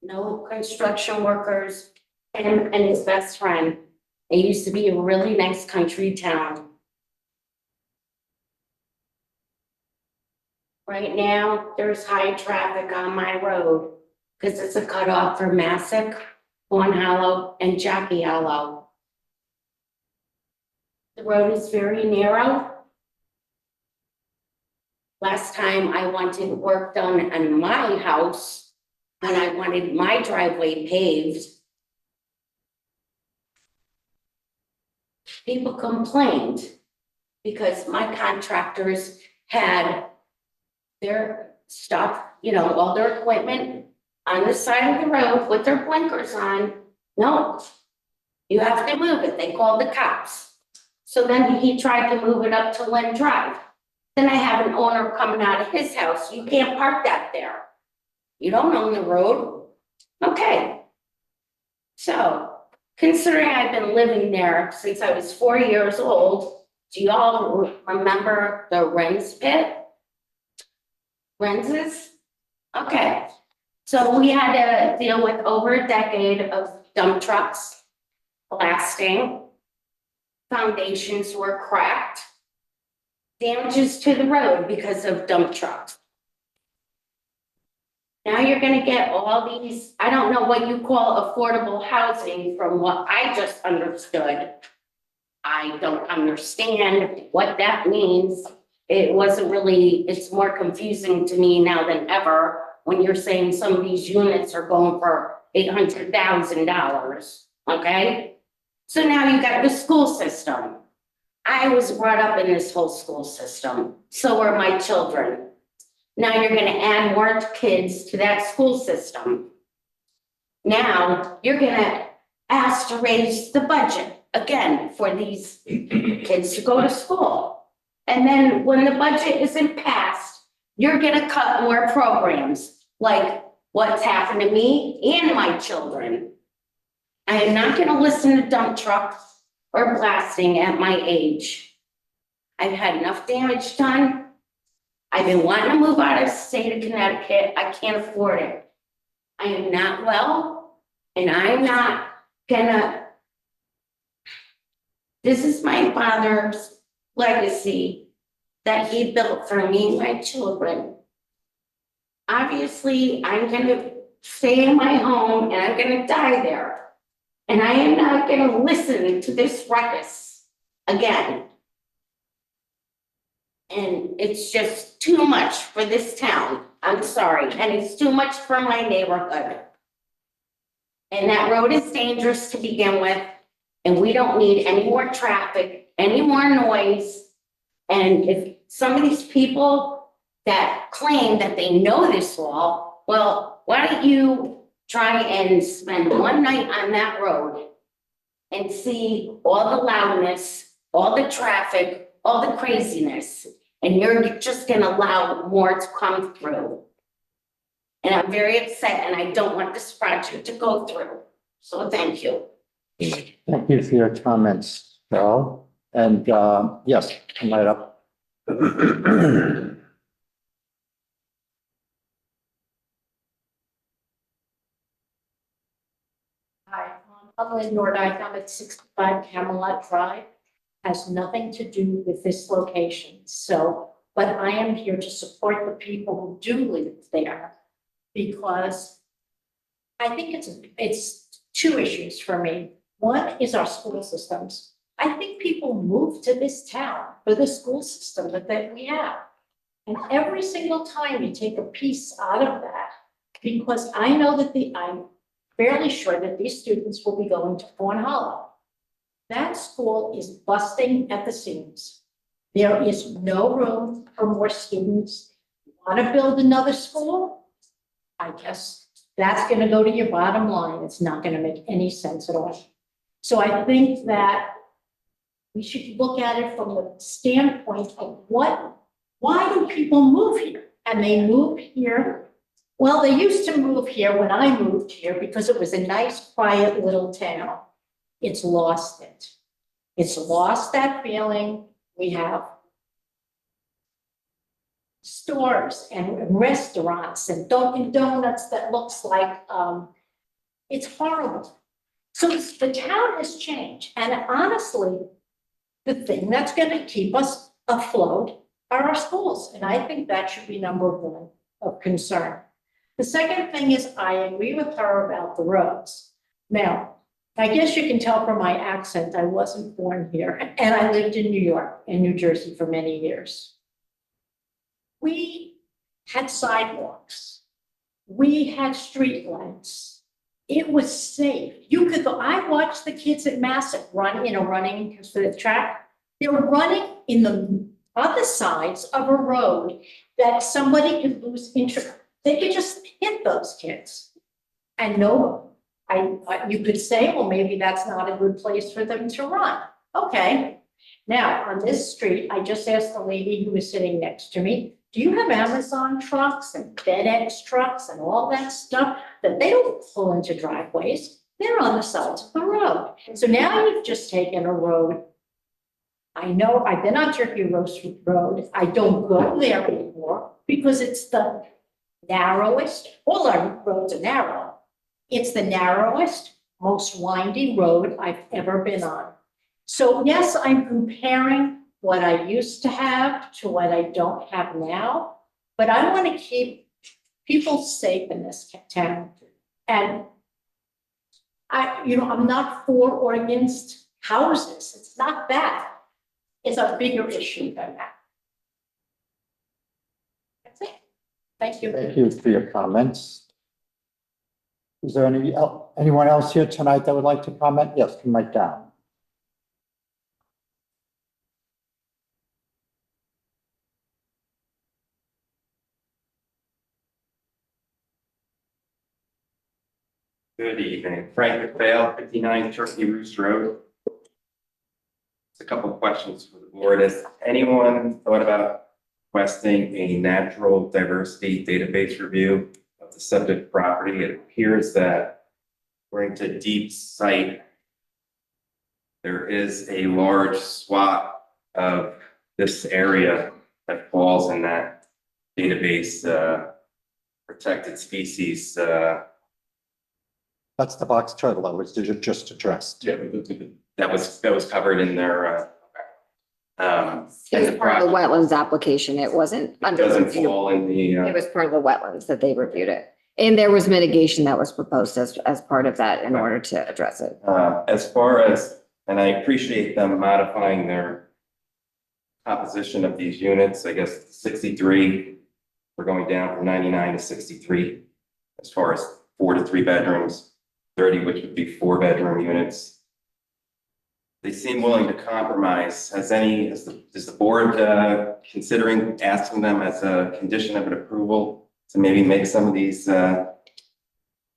No construction workers, him and his best friend. It used to be a really nice country town. Right now, there's high traffic on my road because it's a cutoff for Massac, Horn Hollow, and Jockey Hollow. The road is very narrow. Last time I wanted work done on my house, when I wanted my driveway paved, people complained because my contractors had their stuff, all their equipment on the side of the road with their blinkers on. No, you have to move it. They called the cops. So then he tried to move it up to Lynn Drive. Then I have an owner coming out of his house. You can't park that there. You don't own the road. Okay. So considering I've been living there since I was 4 years old, do y'all remember the Wren's pit? Wren's? Okay. So we had to deal with over a decade of dump trucks blasting. Foundations were cracked. damages to the road because of dump trucks. Now you're gonna get all these, I don't know what you call affordable housing from what I just understood. I don't understand what that means. It wasn't really, it's more confusing to me now than ever when you're saying some of these units are going for $800,000, okay? So now you got the school system. I was brought up in this whole school system. So were my children. Now you're gonna add more kids to that school system. Now you're gonna ask to raise the budget again for these kids to go to school. And then when the budget isn't passed, you're gonna cut more programs, like what's happened to me and my children. I am not gonna listen to dump trucks or blasting at my age. I've had enough damage done. I've been wanting to move out of the state of Connecticut. I can't afford it. I am not well, and I'm not gonna. This is my father's legacy that he built for me and my children. Obviously, I'm gonna stay in my home and I'm gonna die there. And I am not gonna listen to this ruckus again. And it's just too much for this town. I'm sorry. And it's too much for my neighborhood. And that road is dangerous to begin with. And we don't need any more traffic, any more noise. And if some of these people that claim that they know this law, well, why don't you try and spend one night on that road and see all the loudness, all the traffic, all the craziness. And you're just gonna allow more to come through. And I'm very upset and I don't want this project to go through. So thank you. Thank you for your comments, Carol. And yes, come right up. Hi, I'm Lynn Nordike. I'm at 65 Camelot Drive. Has nothing to do with this location. So, but I am here to support the people who do live there because I think it's two issues for me. One is our school systems. I think people move to this town for the school system that we have. And every single time you take a piece out of that, because I know that I'm fairly sure that these students will be going to Fawn Hollow. That school is busting at the seams. There is no room for more students. You want to build another school? I guess that's going to go to your bottom line. It's not going to make any sense at all. So I think that we should look at it from the standpoint of why do people move here? And they move here. Well, they used to move here when I moved here because it was a nice, quiet little town. It's lost it. It's lost that feeling. We have stores and restaurants and Dunkin' Donuts that looks like, it's horrible. So the town has changed. And honestly, the thing that's going to keep us afloat are our schools. And I think that should be number one of concern. The second thing is I agree with her about the roads. Now, I guess you can tell from my accent, I wasn't born here and I lived in New York and New Jersey for many years. We had sidewalks. We had street lights. It was safe. You could go, I watched the kids at Massick running for the track. They were running in the other sides of a road that somebody could lose interest. They could just hit those kids. And no, you could say, well, maybe that's not a good place for them to run. Okay. Now, on this street, I just asked the lady who was sitting next to me, do you have Amazon trucks and FedEx trucks and all that stuff that they don't pull into driveways? They're on the sides of the road. So now you've just taken a road. I know I've been on Turkey Road. I don't go there anymore because it's the narrowest, all our roads are narrow. It's the narrowest, most winding road I've ever been on. So yes, I'm comparing what I used to have to what I don't have now. But I want to keep people safe in this town. And I'm not for or against houses. It's not that. It's a bigger issue than that. That's it. Thank you. Thank you for your comments. Is there anyone else here tonight that would like to comment? Yes, come right down. Good evening, Frank McPhail, 59 Turkey Roost Road. Just a couple of questions for the board. Has anyone thought about requesting a natural diversity database review of the subject property? It appears that according to Deep Site, there is a large swath of this area that falls in that database, protected species, That's the box turtle I was just addressed. yeah, that was covered in their, It was part of the wetlands application. It wasn't under doesn't review. fall in the, It was part of the wetlands that they reviewed it. And there was mitigation that was proposed as part of that in order to address it. as far as, and I appreciate them modifying their composition of these units, I guess 63, we're going down from 99 to 63 as far as 4 to 3 bedrooms, 30, which would be 4-bedroom units. They seem willing to compromise. Is the board considering asking them as a condition of an approval to maybe make some of these 55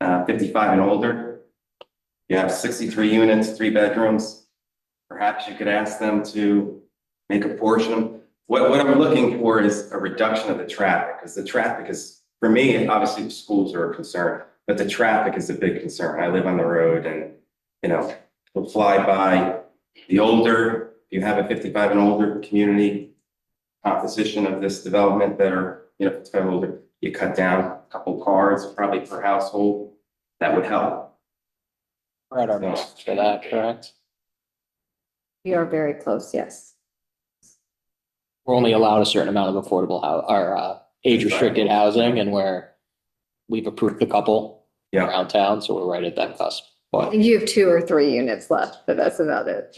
and older? You have 63 units, 3 bedrooms. Perhaps you could ask them to make a portion. What I'm looking for is a reduction of the traffic, because the traffic is, for me, obviously the schools are a concern, but the traffic is a big concern. I live on the road and, we'll fly by. The older, if you have a 55 and older community composition of this development that are, 55 and older, you cut down a couple cars probably per household. That would help. We're at our best for that, correct? We are very close, yes. We're only allowed a certain amount of affordable age restricted housing, and we've approved a couple around town, so we're right at that cusp. I But think you have 2 or 3 units left, but that's about it.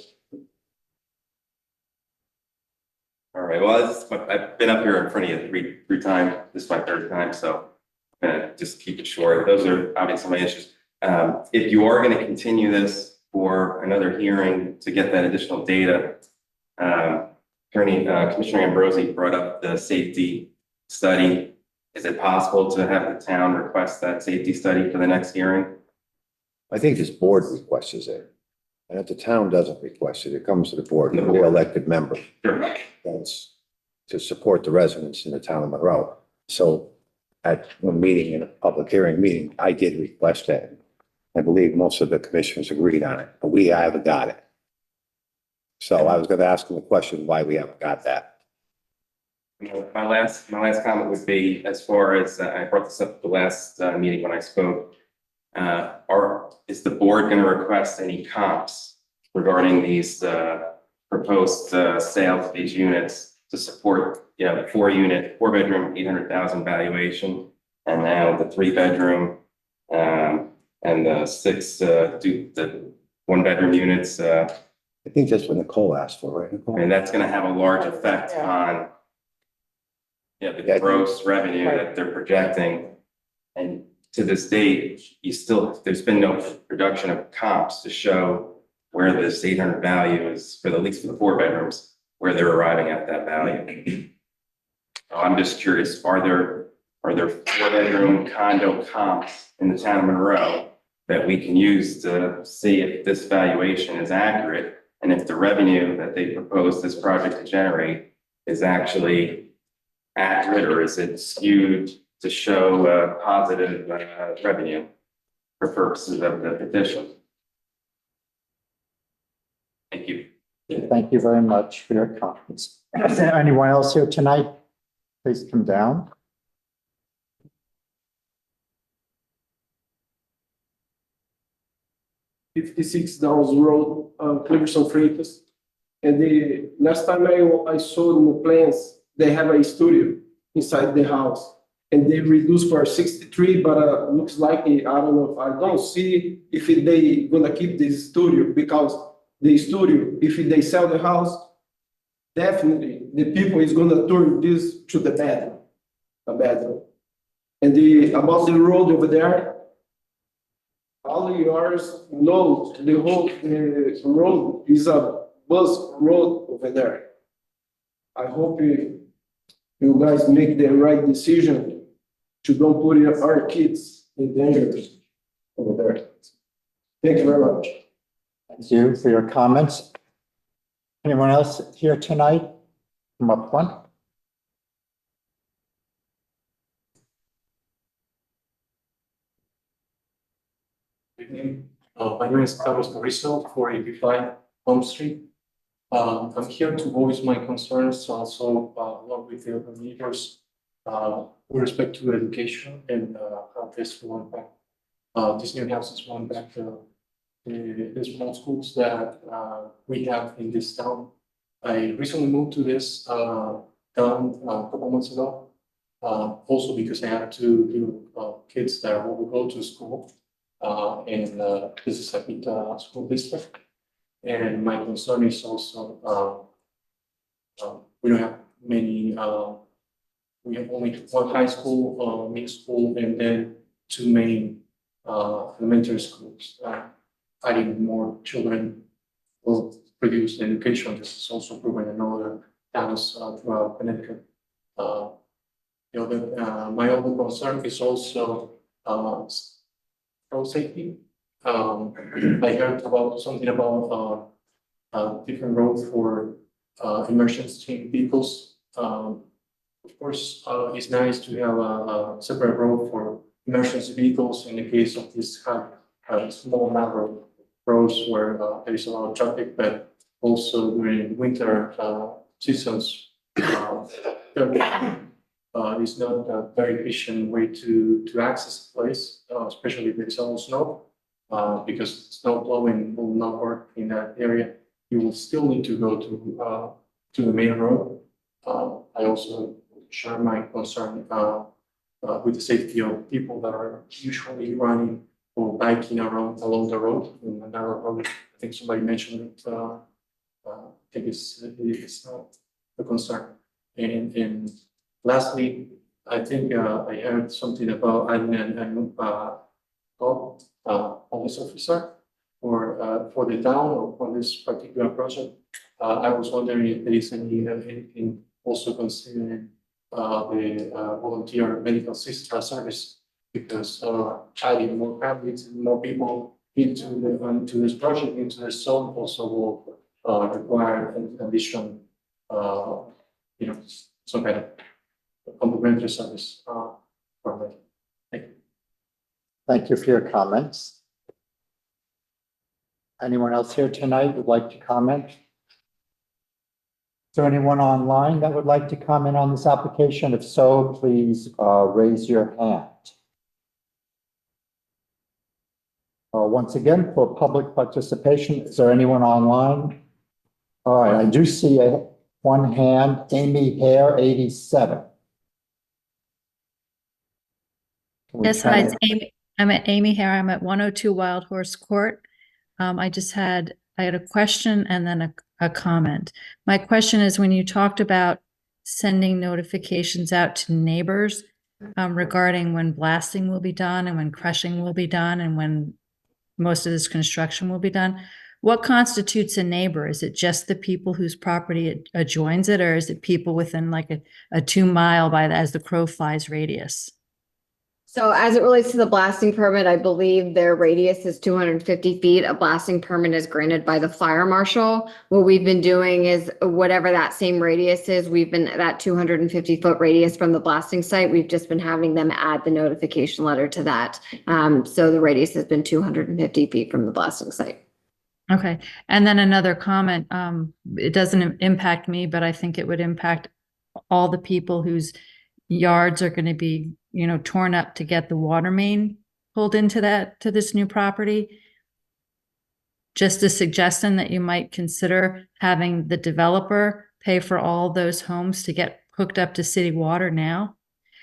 All right, well, I've been up here in front of you three times. This is my 3rd time, so I'm gonna just keep it short. Those are obviously my issues. If you are gonna continue this for another hearing to get that additional data, Commissioner Ambrosi brought up the safety study. Is it possible to have the town request that safety study for the next hearing? I think this board requests it. And if the town doesn't request it, it comes to the board, and the elected member. Sure. That's to support the residents in the town of Monroe. So at one meeting, in a public hearing meeting, I did request that. I believe most of the commissioners agreed on it, but I haven't got it. So I was gonna ask them the question, why we haven't got that. My last comment would be, as far as, I brought this up at the last meeting when I spoke. Is the board going to request any comps regarding these proposed sales of these units to support, the 4-bedroom, 800,000 valuation, and now the 3-bedroom and the 6 the 1-bedroom units? I think that's what Nicole asked for, right, Nicole? And that's going to have a large effect on the gross revenue that they're projecting. And to this date, there's been no production of comps to show where this 800 value is, at least for the 4 bedrooms, where they're arriving at that value. So I'm just curious, are there 4-bedroom condo comps in the town of Monroe that we can use to see if this valuation is accurate, and if the revenue that they propose this project to generate is actually accurate, or is it skewed to show positive revenue for purposes of the petition? Thank you. Thank you very much for your comments. Is there anyone else here tonight? Please come down. $56 road, Cliverson Freitas. And the last time I saw in the plans, they have a studio inside the house. And they reduced for 63, but looks like, I don't know, I don't see if they gonna keep this studio, because the studio, if they sell the house, definitely the people is gonna turn this to the bedroom, a bedroom. And about the road over there, all yours know the road is a bus road over there. I hope you guys make the right decision to don't put our kids in danger over there. Thank you very much. Thank you for your comments. Anyone else here tonight? Come up front. Good evening. My name is Carlos Carrizo, 485 Home Street. I'm here to voice my concerns also along with the other neighbors with respect to education and how this will impact these new houses will impact the small schools that we have in this town. I recently moved to this town a couple months ago, also because I have two kids that will go to school. And this is a Pita school district. And my concern is also we don't have many, we have only one high school, middle school, and then two main elementary schools. Adding more children will produce education. This is also proven in other towns throughout Connecticut. My other concern is also road safety. I heard about something about different roads for emergency vehicles. Of course, it's nice to have a separate road for emergency vehicles in the case of this small number of roads where there is a lot of traffic, but also during winter seasons, it's not a very efficient way to access the place, especially if there's all snow, because snow plowing will not work in that area. You will still need to go to the main road. I also share my concern with the safety of people that are usually running or biking around along the road. In another road, I think somebody mentioned it. I think it's a concern. And lastly, I think I heard something about adding a police officer for the town or for this particular project. I was wondering if there is anything also considering the volunteer medical sister service, because adding more families and more people into this project, into this zone, also will require an addition, some kind of complementary service for them. Thank you. Thank you for your comments. Anyone else here tonight would like to comment? Is there anyone online that would like to comment on this application? If so, please raise your hand. Once again, for public participation, is there anyone online? All right, I do see one hand, Amy Hare, 87. Yes, hi, it's Amy. I'm at Amy Hare. I'm at 102 Wild Horse Court. I had a question and then a comment. My question is, when you talked about sending notifications out to neighbors regarding when blasting will be done and when crushing will be done and when most of this construction will be done, what constitutes a neighbor? Is it just the people whose property adjoins it, or is it people within like a 2 mile as the crow flies radius? So as it relates to the blasting permit, I believe their radius is 250 feet. A blasting permit is granted by the fire marshal. What we've been doing is whatever that same radius is, we've been that 250 foot radius from the blasting site. We've just been having them add the notification letter to that. So the radius has been 250 feet from the blasting site. Okay. And then another comment, it doesn't impact me, but I think it would impact all the people whose yards are going to be, torn up to get the water main pulled into to this new property. just a suggestion that you might consider having the developer pay for all those homes to get hooked up to city water now.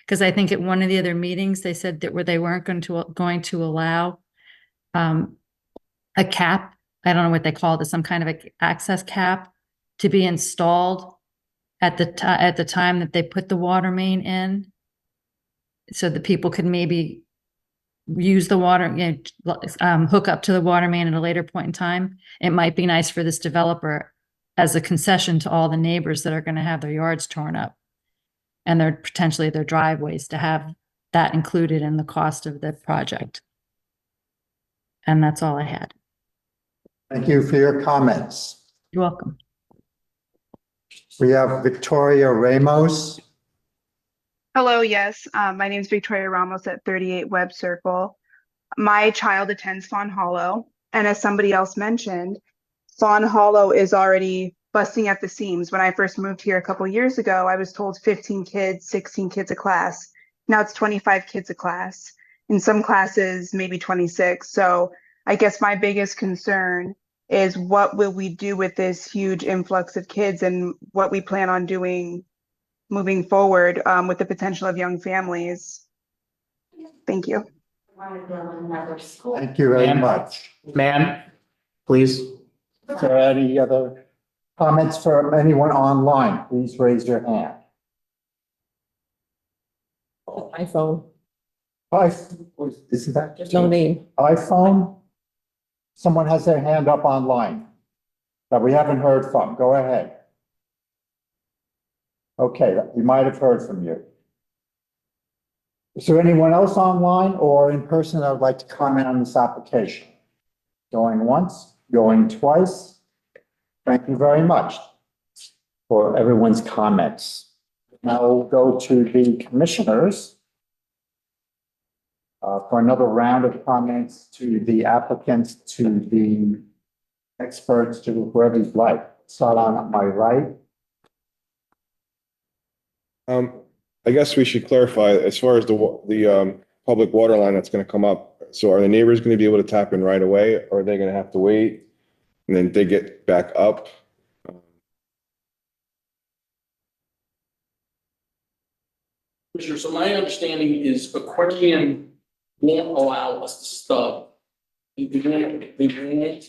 Because I think at one of the other meetings, they said that where they weren't going to allow a cap, I don't know what they called it, some kind of a access cap to be installed at the time that they put the water main in. So that people could maybe use the water, hook up to the water main at a later point in time. It might be nice for this developer as a concession to all the neighbors that are going to have their yards torn up and potentially their driveways, to have that included in the cost of the project. And that's all I had. Thank you for your comments. You're welcome. We have Victoria Ramos. Hello, yes. My name is Victoria Ramos at 38 Webb Circle. My child attends Fawn Hollow, and as somebody else mentioned, Fawn Hollow is already busting at the seams. When I first moved here a couple years ago, I was told 15 kids, 16 kids a class. Now it's 25 kids a class. In some classes, maybe 26. So I guess my biggest concern is what will we do with this huge influx of kids and what we plan on doing moving forward with the potential of young families. Thank you. Thank you very much. Ma'am, please. Is there any other comments from anyone online? Please raise your hand. iPhone, Isn't that? there's no name. iPhone? Someone has their hand up online that we haven't heard from. Go ahead. Okay, we might have heard from you. Is there anyone else online or in person that would like to comment on this application? Going once, going twice. Thank you very much for everyone's comments. Now we'll go to the commissioners for another round of comments to the applicants, to the experts, to whoever you'd like. Start on my right. I guess we should clarify as far as the public water line that's going to come up. So are the neighbors going to be able to tap in right away, or are they going to have to wait and then dig it back up? Commissioner, so my understanding is Aquarium won't allow us to stub. They won't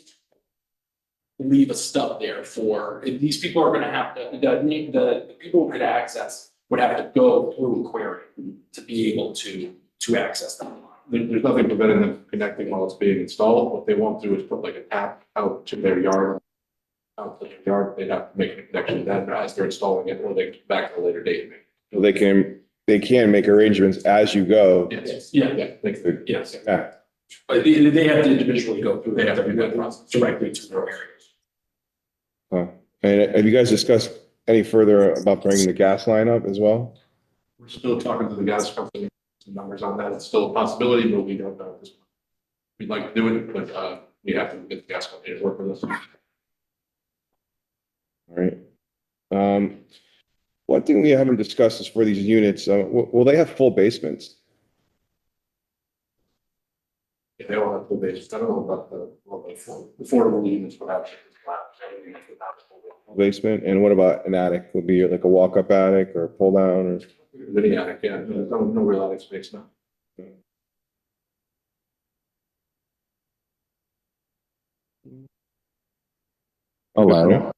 leave a stub there for, these people are gonna have to, the people who could access would have to go through Aquarium to be able to access that. There's nothing preventing them from connecting while it's being installed. What they won't do is put like a tap out to their yard. Out to their yard, they'd have to make a connection then as they're installing it, or they can back at a later date. So they can make arrangements as you go. Yes, yeah, yes. Yeah. But they have to individually go through, they have to do that process directly to their areas. And have you guys discussed any further about bringing the gas line up as well? We're still talking to the gas company, some numbers on that. It's still a possibility, but we don't know at this point. We'd like to do it, but we have to get the gas company to work with us. All right. One thing we haven't discussed is for these units, will they have full basements? Yeah, they all have full bases. I don't know about the affordable units, perhaps. Full basement, and what about an attic? Would be like a walk-up attic or pull down or? Mini attic, yeah, no real attic space now. Hello.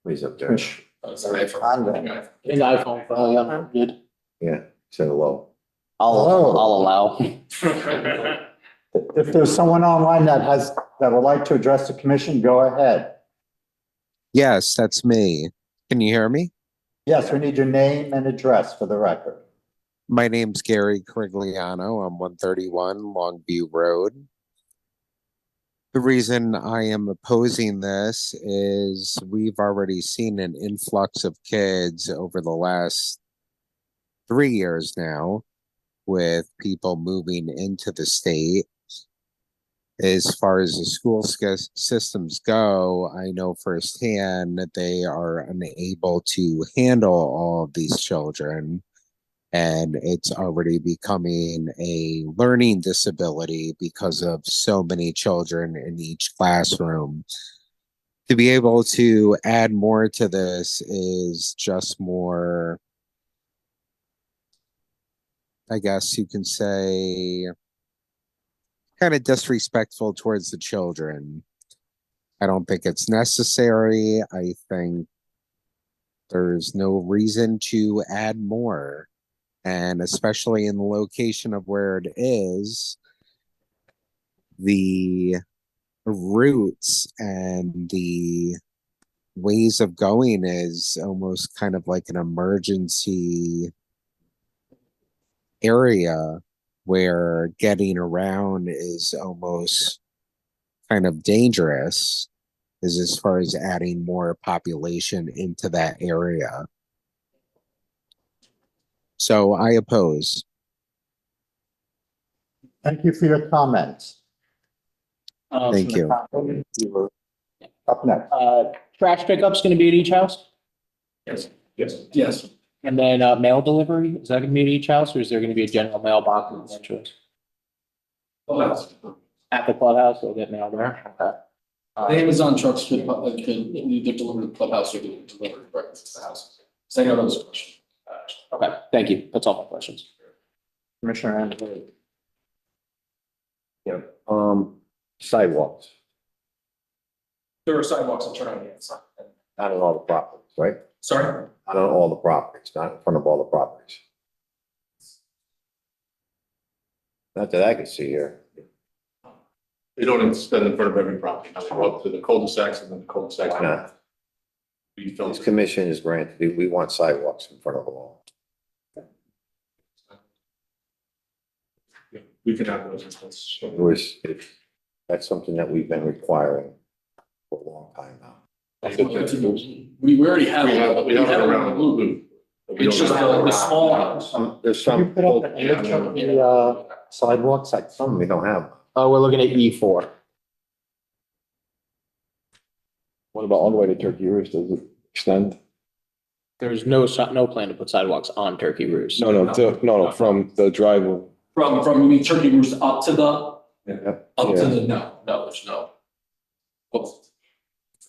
Please up there. Sorry, In iPhone, yeah, good. Yeah, say hello. I'll allow. If there's someone online that would like to address the commission, go ahead. Yes, that's me. Can you hear me? Yes, we need your name and address for the record. My name's Gary Corigliano. I'm 131 Longview Road. The reason I am opposing this is we've already seen an influx of kids over the last 3 years now, with people moving into the state. As far as the school systems go, I know firsthand that they are unable to handle all of these children. And it's already becoming a learning disability because of so many children in each classroom. To be able to add more to this is just more, I guess you can say, kind of disrespectful towards the children. I don't think it's necessary. I think there's no reason to add more. And especially in the location of where it is, the routes and the ways of going is almost kind of like an emergency area where getting around is almost kind of dangerous, is as far as adding more population into that area. So I oppose. Thank you for your comments. Thank you. You were up next. Trash pickup's gonna be at each house? Yes, yes. And then, mail delivery, is that gonna be at each house, or is there gonna be a general mailbox at the entrance? At the clubhouse, they'll get mail there? Okay. The Amazon trucks could either deliver to the clubhouse or deliver right to the house. So I know those questions. Okay, thank you. That's all my questions. Commissioner Anderson. Yeah, sidewalks, There are sidewalks that turn on the inside. not on all the properties, right? Sorry? Not on all the properties, not in front of all the properties. Not that I can see here. They don't extend in front of every property. They go up to the cul-de-sacs and then the cul-de-sacs. Why not? We felt This commission is granted, we want sidewalks in front of them all. we can have those. That's- It was, that's something that we've been requiring for a long time now. We already have. We have it around the blue loop. It's just the small. There's Can you some, put up an image of the sidewalks? Like some we don't have. Oh, we're looking at E4. What about all the way to Turkey Roost? Does it extend? There's no plan to put sidewalks on Turkey Roost. No, from the driveway. From, you mean Turkey Roost up to the, Yeah. no, there's no. Well,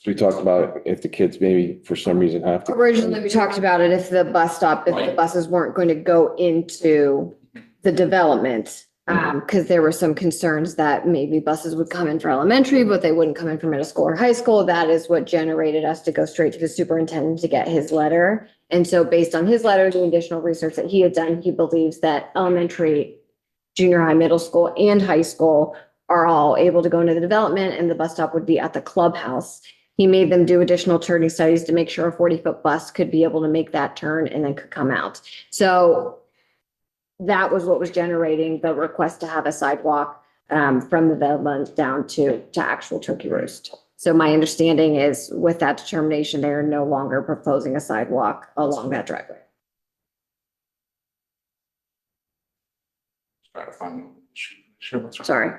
We talked about if the kids maybe for some reason have to. Originally, we talked about it if the bus stop, if the Right. buses weren't going to go into the development. Because there were some concerns that maybe buses would come in for elementary, but they wouldn't come in for middle school or high school. That is what generated us to go straight to the superintendent to get his letter. And so based on his letter, the additional research that he had done, he believes that elementary, junior high, middle school, and high school are all able to go into the development, and the bus stop would be at the clubhouse. He made them do additional turning studies to make sure a 40-foot bus could be able to make that turn and then could come out. So that was what was generating the request to have a sidewalk from the development down to actual Turkey Roost. So my understanding is with that determination, they are no longer proposing a sidewalk along that driveway. Try to find. Sorry.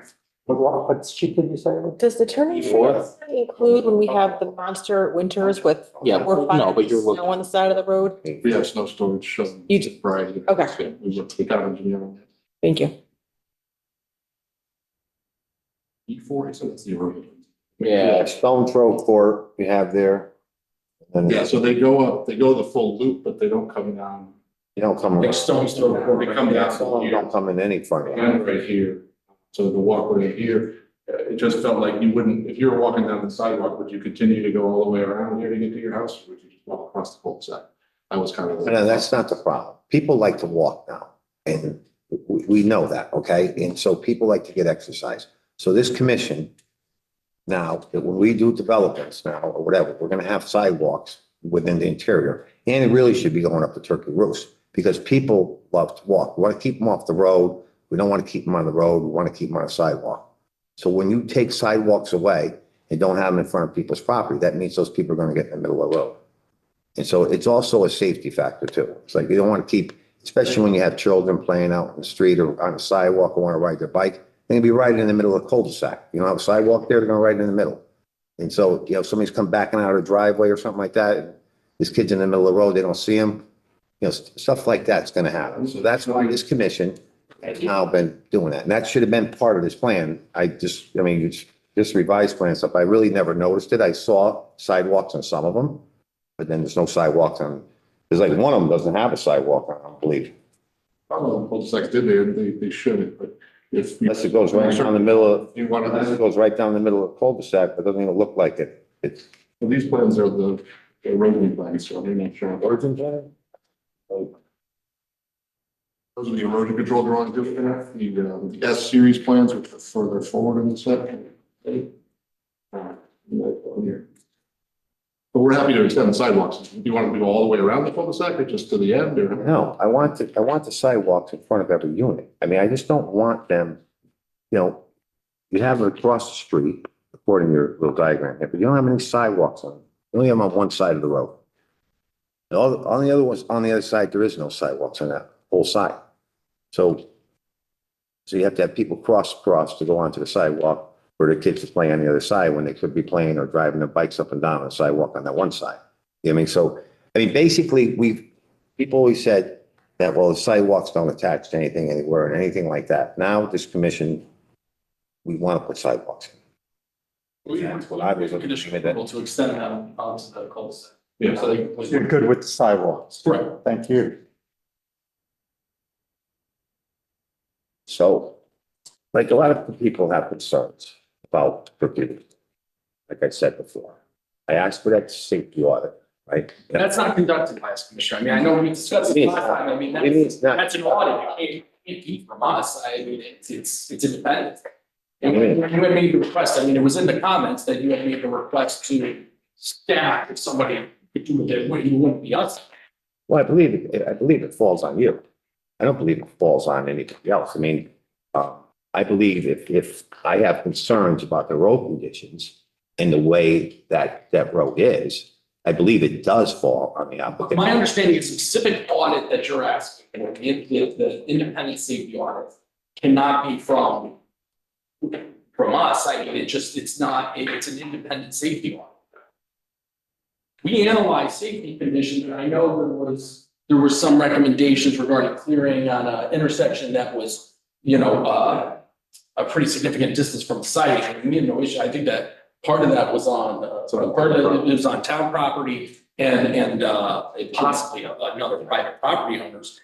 What sheet did you say? Does the turning include when we have the monster winters with? Yeah, four or five no, but you're inches of snow on the side of the road? We have snow storage. Variety. Okay. Yeah, we work with town engineering. Thank you. E4, so that's the road. Yeah, stone throw court we have there. And Yeah, so they go the full loop, but they don't come down. you don't come. Like stones throw court. They come down You here, don't come in any front. and right here. So the walkway here, it just felt like you wouldn't, if you were walking down the sidewalk, would you continue to go all the way around here to get to your house? Or would you just walk across the cul-de-sac? That was kind of. No, that's not the problem. People like to walk now, and we know that, okay? And so people like to get exercise. So this commission, now, that when we do developments now, or whatever, we're gonna have sidewalks within the interior. And it really should be going up to Turkey Roost, because people love to walk. We wanna keep them off the road. We don't wanna keep them on the road. We wanna keep them on a sidewalk. So when you take sidewalks away and don't have them in front of people's property, that means those people are gonna get in the middle of the road. And so it's also a safety factor too. It's like you don't want to keep, especially when you have children playing out in the street or on the sidewalk or want to ride their bike, they're gonna be right in the middle of the cul-de-sac. You don't have a sidewalk there, they're gonna ride in the middle. And so, somebody's come backing out of the driveway or something like that, and this kid's in the middle of the road, they don't see him, you know, stuff like that's gonna happen. So that's why this commission has now been doing that. And that should have been part of this plan. I mean, it's this revised plan stuff, I really never noticed it. I saw sidewalks on some of them, but then there's no sidewalks on, there's like one of them doesn't have a sidewalk on, I don't believe. Oh, cul-de-sacs did they should, but if. Unless it goes right down the middle of, You want unless it to, goes right down the middle of the cul-de-sac, but it doesn't even look like it. It's. these plans are the erosion plans, so I'm not sure. Origin plan? Those are the erosion control drawings, the S-series plans, which are further forward in the set. But we're happy to extend the sidewalks. Do you want to go all the way around the cul-de-sac or just to the end or? No, I want the sidewalks in front of every unit. I mean, I just don't want them, you know, you have them across the street, according to your little diagram here, but you don't have any sidewalks on them. You only have them on one side of the road. All on the other ones, on the other side, there is no sidewalks on that whole side. So you have to have people cross to go onto the sidewalk for the kids to play on the other side when they could be playing or driving their bikes up and down the sidewalk on that one side. You know what I mean? So, I mean, basically, people always said that, well, the sidewalks don't attach to anything anywhere and anything like that. Now, this commission, we want to put sidewalks in. That's what I was looking at. To extend that onto the cul-de-sac. Yeah. So You're good with the sidewalks. Right. Thank you. So, like a lot of people have concerns about property. Like I said before, I asked for that safety audit, right? That's not conducted by us, Commissioner. I mean, I know we discussed it last time. I mean, that's an audit. You can't keep from us. I mean, it's independent. And when you had made the request, I mean, it was in the comments that you had made the request to staff if somebody could do it, it wouldn't be us. Well, I believe it falls on you. I don't believe it falls on anybody else. I mean, I believe if I have concerns about the road conditions and the way that road is, I believe it does fall on the applicant. My understanding is a specific audit that you're asking, the independent safety audit cannot be from us. I mean, it's an independent safety audit. We analyze safety conditions, and I know there were some recommendations regarding clearing on an intersection that was, you know, a pretty significant distance from the site. I mean, no issue. I think that part of that was on, it was on town property and possibly another private property owners.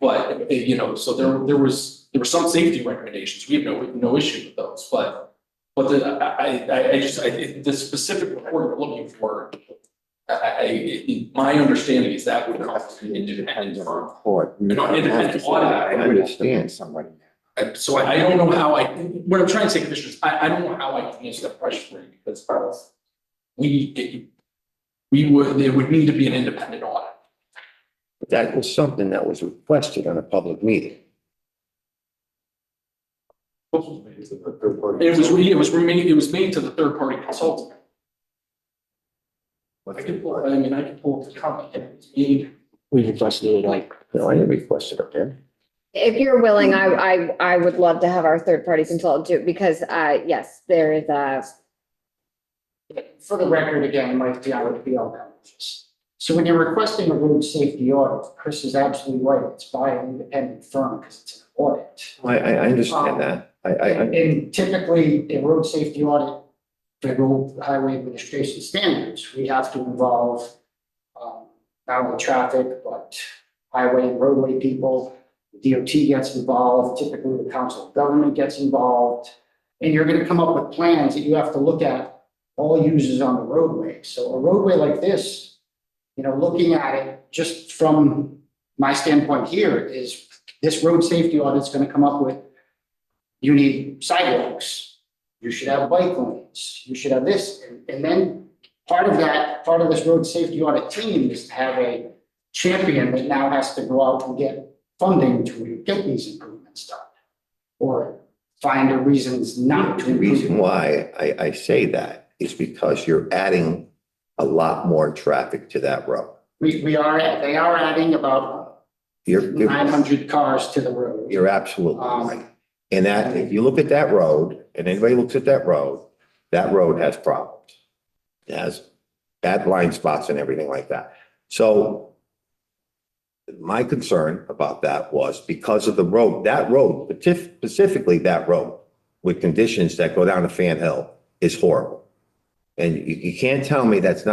But, you know, so there were some safety recommendations. We have no issue with those, but the specific report you're looking for, my understanding is that would come from an independent report. Independent audit. I understand somebody. So I don't know how what I'm trying to say, Commissioners, I don't know how I can answer that question for you because there would need to be an independent audit. But that was something that was requested on a public meeting. It was made to the third party consultant. I can pull up the comment. We requested it like. No, I didn't request it, okay? If you're willing, I would love to have our third party consultant too, because, yes, there is For the record, again, Mike Diallo, PL. So when you're requesting a road safety audit, Chris is absolutely right. It's by an independent firm because it's an audit. I understand that. And typically, a road safety audit, federal highway administration standards, we have to involve not only traffic, but highway and roadway people. The DOT gets involved, typically the council of government gets involved. And you're gonna come up with plans that you have to look at all users on the roadway. So a roadway like this, you know, looking at it just from my standpoint here is this road safety audit is gonna come up with, you need sidewalks, you should have bike lanes, you should have this. And then part of this road safety audit team is to have a champion that now has to go out and get funding to get these improvements done. Or find the reasons not to. The reason why I say that is because you're adding a lot more traffic to that road. They are adding about 900 cars to the road. You're absolutely right. And that, if you look at that road, and anybody looks at that road has problems. It has bad blind spots and everything like that. So My concern about that was because of the road, that road, specifically that road, with conditions that go down to Fan Hill is horrible. And you can't tell me that's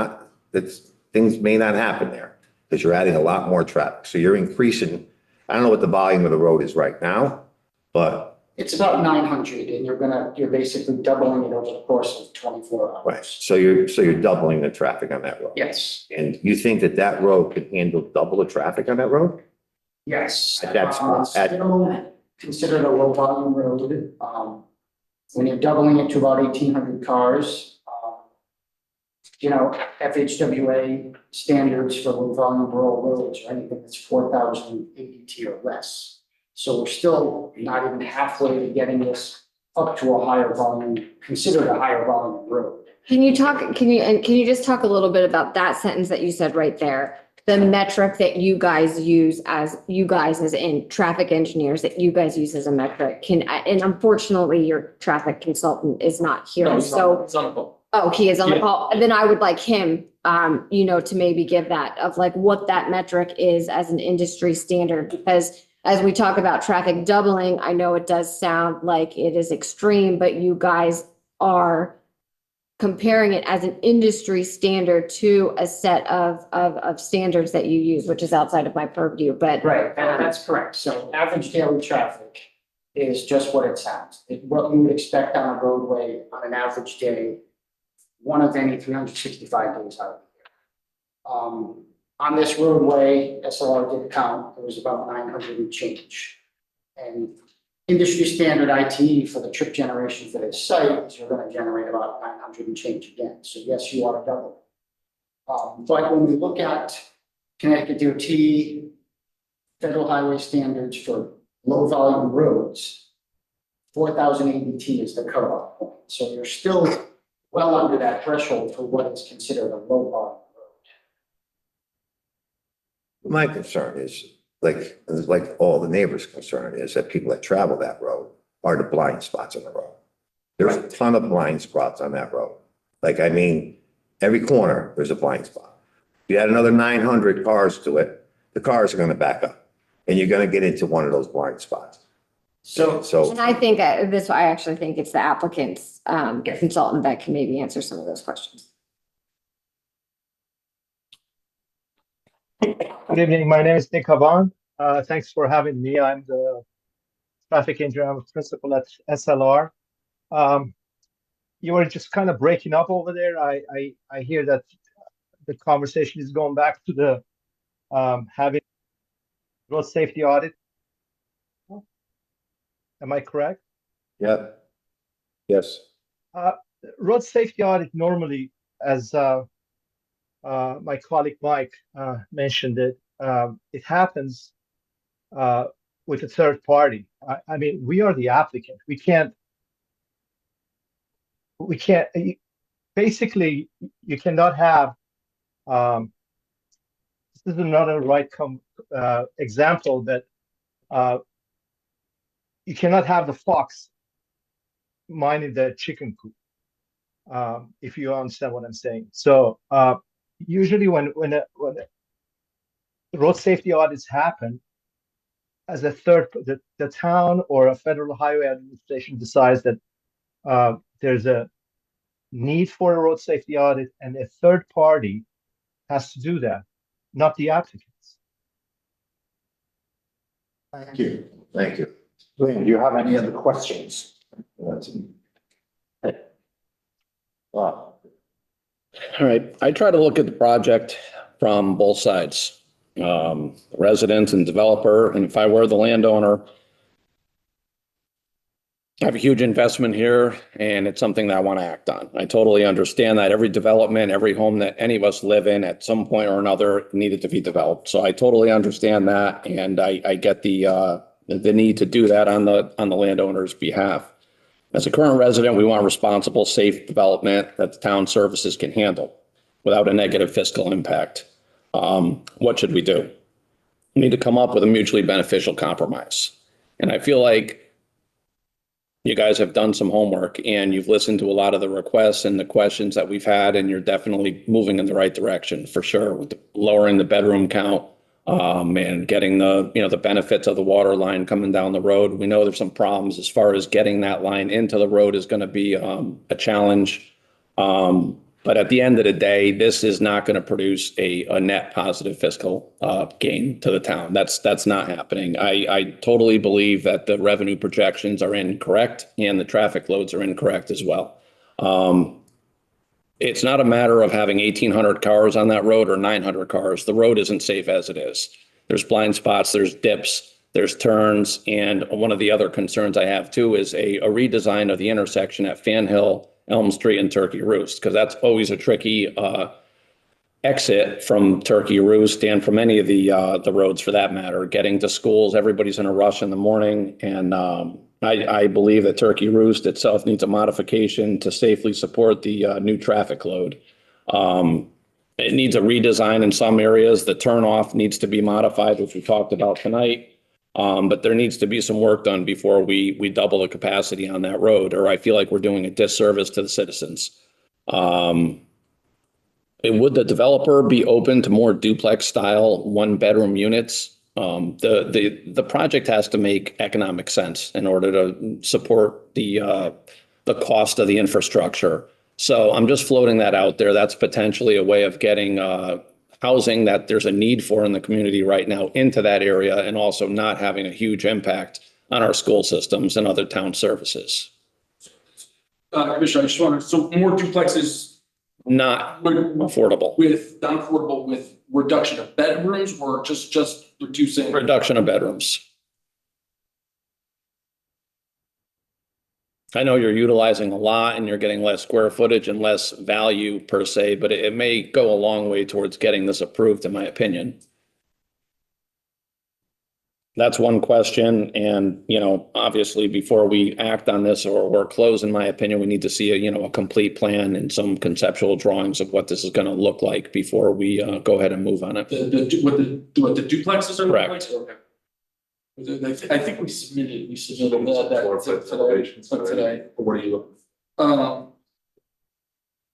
things may not happen there because you're adding a lot more traffic. So you're increasing, I don't know what the volume of the road is right now, but. It's about 900 and you're basically doubling it over the course of 24 hours. Right, so you're doubling the traffic on that road. Yes. And you think that road could handle double the traffic on that road? Yes. At that spot, It's still considered a low volume road. When you're doubling it to about 1,800 cars, FHWA standards for low volume rural roads are anything that's 4,000 ADT or less. So we're still not even halfway to getting this up to a higher volume, considered a higher volume road. Can you just talk a little bit about that sentence that you said right there? The metric that you guys use as in traffic engineers that you guys use as a metric and unfortunately your traffic consultant is not here. No, he's on the call. Oh, he is on the Yeah. call. And then I would like him, to maybe give that of like what that metric is as an industry standard, because as we talk about traffic doubling, I know it does sound like it is extreme, but you guys are comparing it as an industry standard to a set of standards that you use, which is outside of my purview, but. Right, and that's correct. So average daily traffic is just what it sounds. What you would expect on a roadway on an average day, one of any 365 days out of the year. On this roadway, SLR did count, it was about 900 and change. And industry standard ITE for the trip generation for this site is you're going to generate about 900 and change again. So yes, you are double. But when we look at Connecticut DOT, federal highway standards for low volume roads, 4,000 ADT is the cutoff point. So you're still well under that threshold for what is considered a low volume. My concern is, like all the neighbors' concern is that people that travel that road are the blind spots on the road. There's a ton of blind spots on that road. Every corner, there's a blind spot. If you add another 900 cars to it, the cars are gonna back up and you're gonna get into one of those blind spots. So And I think I actually think it's the applicant's consultant that can maybe answer some of those questions. Good evening. My name is Nick Havan. Thanks for having me. I'm the traffic engineer. I'm a principal at SLR. You were just kind of breaking up over there. I hear that the conversation is going back to the having road safety audit. Am I correct? Yeah. Yes. Road safety audit normally, as my colleague Mike mentioned it, it happens with a third party. We are the applicant. We can't, basically, you cannot have, this is another right example that you cannot have the fox minding the chicken coop, if you understand what I'm saying. So usually when road safety audits happen, as a the town or a federal highway administration decides that there's a need for a road safety audit, and a third party has to do that, not the applicants. Thank you. Thank you. William, do you have any other questions? All right, I try to look at the project from both sides, resident and developer. And if I were the landowner, I have a huge investment here and it's something that I want to act on. I totally understand that every development, every home that any of us live in at some point or another needed to be developed. So I totally understand that. And I get the need to do that on the landowner's behalf. As a current resident, we want responsible, safe development that the town services can handle without a negative fiscal impact. What should we do? We need to come up with a mutually beneficial compromise. And I feel like you guys have done some homework and you've listened to a lot of the requests and the questions that we've had, and you're definitely moving in the right direction for sure with lowering the bedroom count, and getting the benefits of the water line coming down the road. We know there's some problems as far as getting that line into the road is going to be a challenge. But at the end of the day, this is not going to produce a net positive fiscal gain to the town. That's not happening. I totally believe that the revenue projections are incorrect and the traffic loads are incorrect as well. It's not a matter of having 1,800 cars on that road or 900 cars. The road isn't safe as it is. There's blind spots, there's dips, there's turns. And one of the other concerns I have too is a redesign of the intersection at Fan Hill, Elm Street and Turkey Roost, because that's always a tricky exit from Turkey Roost and from any of the roads for that matter. Getting to schools, everybody's in a rush in the morning. And I believe that Turkey Roost itself needs a modification to safely support the new traffic load. It needs a redesign in some areas. The turnoff needs to be modified, which we talked about tonight. But there needs to be some work done before we double the capacity on that road, or I feel like we're doing a disservice to the citizens. Would the developer be open to more duplex style 1-bedroom units? The project has to make economic sense in order to support the cost of the infrastructure. So I'm just floating that out there. That's potentially a way of getting housing that there's a need for in the community right now into that area, and also not having a huge impact on our school systems and other town services. Commissioner, I just want to, so more duplexes. Not affordable. Not affordable with reduction of bedrooms, or just reducing? Reduction of bedrooms. I know you're utilizing a lot and you're getting less square footage and less value per se, but it may go a long way towards getting this approved, in my opinion. That's one question. And, obviously before we act on this or close, in my opinion, we need to see a complete plan and some conceptual drawings of what this is going to look like before we go ahead and move on it. What the duplexes are? Correct. Okay. I think we submitted that today. What are you looking?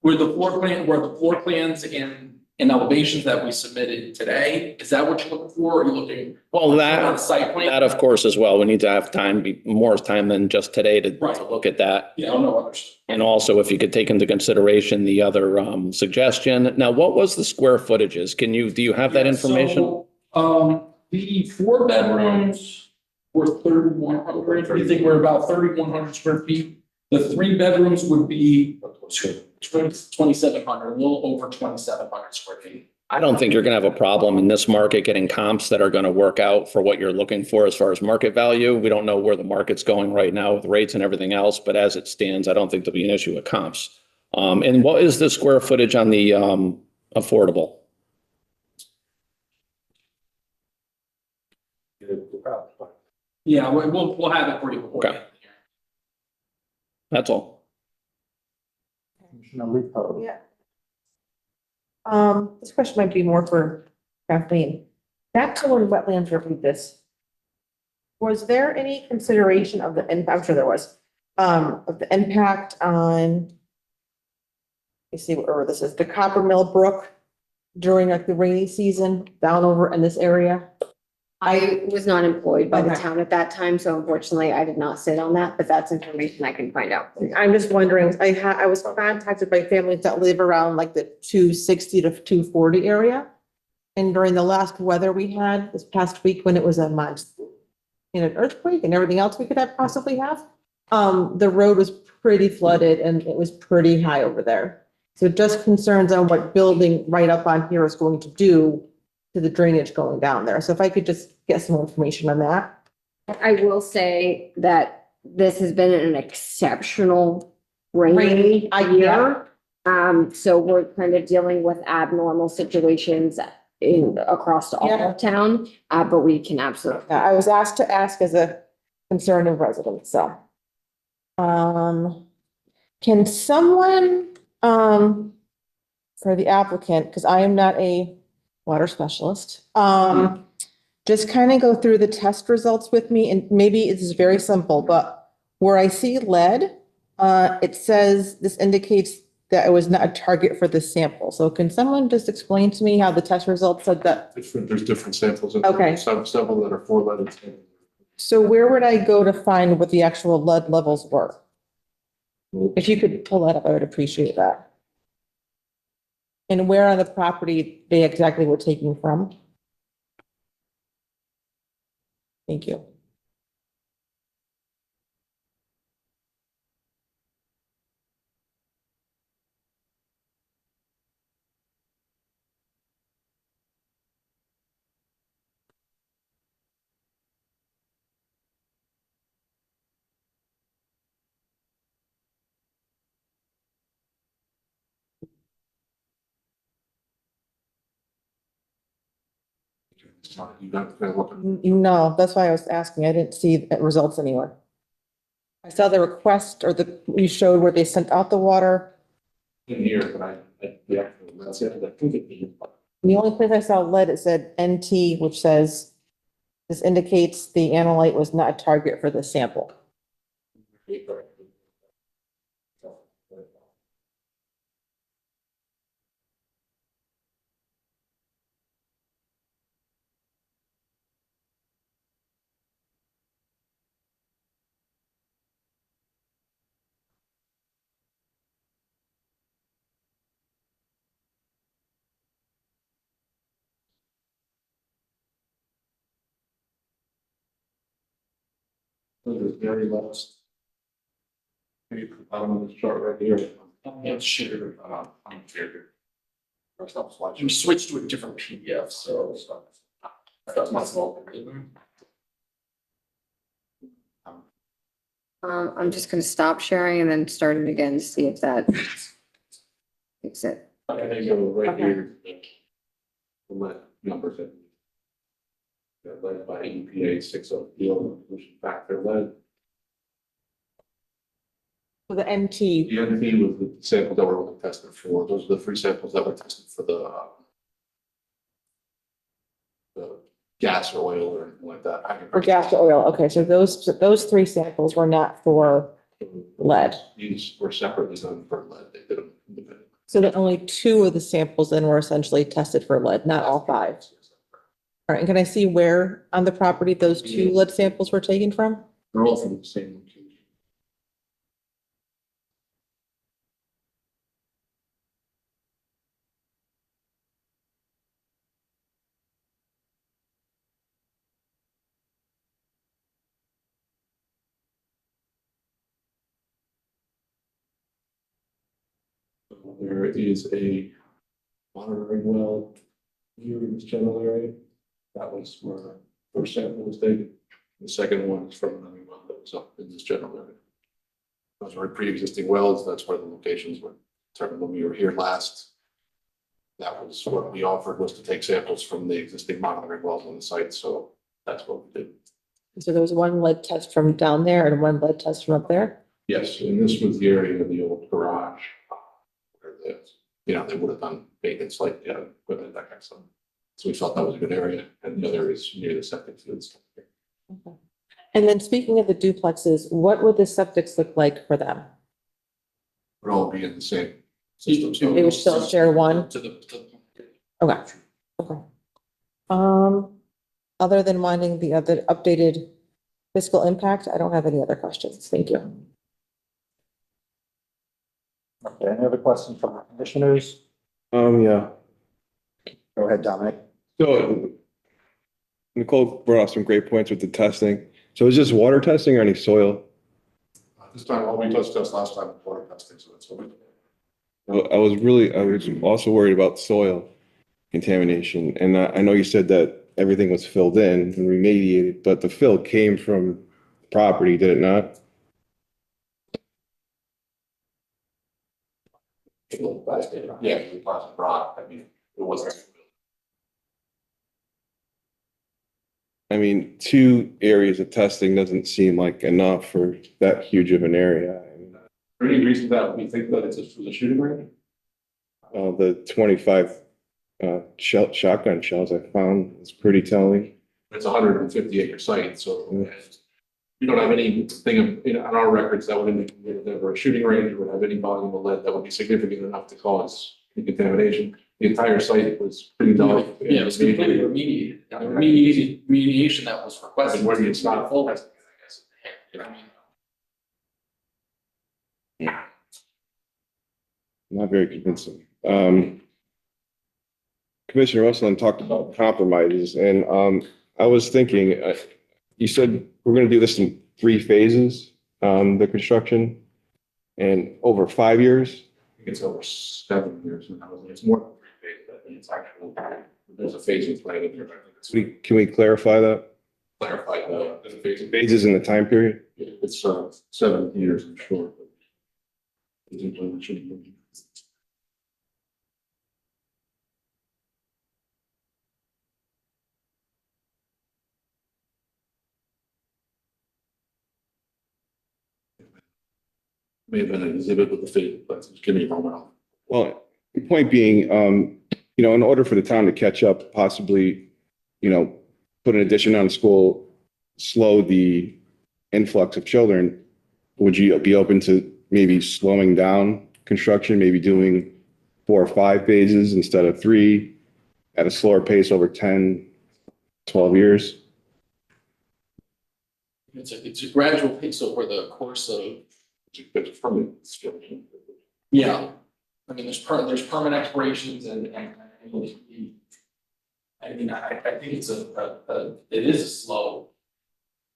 Were the floor plans and elevations that we submitted today, is that what you're looking for? Or are you looking? Well, that site plan? That of course as well. We need to have more time than just today to look at that. Yeah, no others. And also if you could take into consideration the other suggestion. Now, what was the square footages? Do you have that information? So, the 4 bedrooms were 3,100. We think we're about 3,100 square feet. The 3 bedrooms would be 2,700, a little over 2,700 square feet. I don't think you're going to have a problem in this market getting comps that are going to work out for what you're looking for as far as market value. We don't know where the market's going right now with rates and everything else, but as it stands, I don't think there'll be an issue with comps. And what is the square footage on the affordable? Yeah, we'll have it for you. Okay. That's all. Commissioner Lepo. Yeah. This question might be more for Kathleen. Back to when wetlands reviewed this. Was there any consideration of the impact? I'm sure there was, of the impact on, you see where this is, the Copper Mill Brook during like the rainy season down over in this area? I was not employed by the Okay. town at that time, so unfortunately I did not sit on that, but that's information I can find out. I'm just wondering, I was contacted by families that live around like the 260 to 240 area. And during the last weather we had this past week, when it was a monsoon, an earthquake and everything else we could have possibly have, the road was pretty flooded and it was pretty high over there. So just concerns on what building right up on here is going to do to the drainage going down there. So if I could just get some information on that. I will say that this has been an exceptional rainy year. So we're kind of dealing with abnormal situations across all of town, but we can absolutely. I was asked to ask as a concern of residents, so. Can someone, for the applicant, because I am not a water specialist, just kind of go through the test results with me, and maybe it's very simple, but where I see lead, it says this indicates that it was not a target for the sample. So can someone just explain to me how the test results said that? There's different samples. Okay. Several that are 4 leaded. So where would I go to find what the actual lead levels were? If you could pull that up, I would appreciate that. And where on the property they exactly were taking from? Thank you. No, that's why I was asking. I didn't see the results anywhere. I saw the request or you showed where they sent out the water. In here, but yeah, that's it. I think it. The only place I saw lead, it said NT, which says this indicates the analyte was not a target for the sample. There's very last. Maybe bottom of the chart right here. I'm sure. I'm sure. We switched to a different PDF, so. That's my fault. I'm just gonna stop sharing and then start it again to see if that fix it. Okay, you go right here. The lead numbers in. They're led by EPA 6.0 field pollution factor lead. For the NT. The NT was the sample that were tested for. Those are the 3 samples that were tested for the gas or oil or anything like that. For gas or oil. Okay, so those 3 samples were not for lead. These were separately done for lead. They did them independently. So that only 2 of the samples then were essentially tested for lead, not all 5. All right, and can I see where on the property those 2 lead samples were taken from? They're all from the same location. There is a monitoring well here in this general area. That was where the first sample was taken. The second one is from another well that was up in this general area. Those were pre-existing wells. That's where the locations were determined when we were here last. That was what we offered, was to take samples from the existing monitoring wells on the site. So that's what we did. So there was 1 lead test from down there and 1 lead test from up there? Yes, and this was the area of the old garage. Where they would have done maintenance like equipment, that kind of stuff. So we felt that was a good area, and the other is near the septic fields. Okay. And then speaking of the duplexes, what would the septics look like for them? Would all be in the same system. So They would still share one? To the. Okay, okay. Other than wanting the other updated fiscal impact, I don't have any other questions. Thank you. Okay, any other questions from the commissioners? Yeah. Go ahead, Dominic. So Nicole brought up some great points with the testing. So is this water testing or any soil? This time, all we touched us last time was water testing, so that's what we did. I was also worried about soil contamination. And I know you said that everything was filled in and remediated, but the fill came from the property, did it not? Yeah, we passed rock. I mean, it wasn't. I mean, 2 areas of testing doesn't seem like enough for that huge of an area. For any reason that we think that it's a shooting range? The 25 shotgun shells I found is pretty telling. It's a 150 acre site, so we don't have anything, on our records that would indicate that we're a shooting range, or would have any volume of lead that would be significant enough to cause contamination. The entire site was pretty dark. Yeah, it was completely remediated. Remediation that was requested. And where do you stop? Full testing, I guess. You know what I mean? Not very convincing. Commissioner Russell talked about compromises, and I was thinking, you said we're going to do this in 3 phases, the construction, and over 5 years. It's over 7 years now. It's more than 3 phases. I think it's actually, there's a phasing plan in there. But I think it's Can we clarify that? clarified the phasing. Phases in the time period? It's 7 years, I'm sure. But it's implementation. May have been an exhibit with the phasing plans. Just give me a moment. Well, the point being, in order for the town to catch up, possibly, put an addition on a school, slow the influx of children, would you be open to maybe slowing down construction, maybe doing 4 or 5 phases instead of 3 at a slower pace over 10, 12 years? It's a gradual pace over the course of, It's from yeah. I mean, there's permanent expirations and I mean, I think it's it is a slow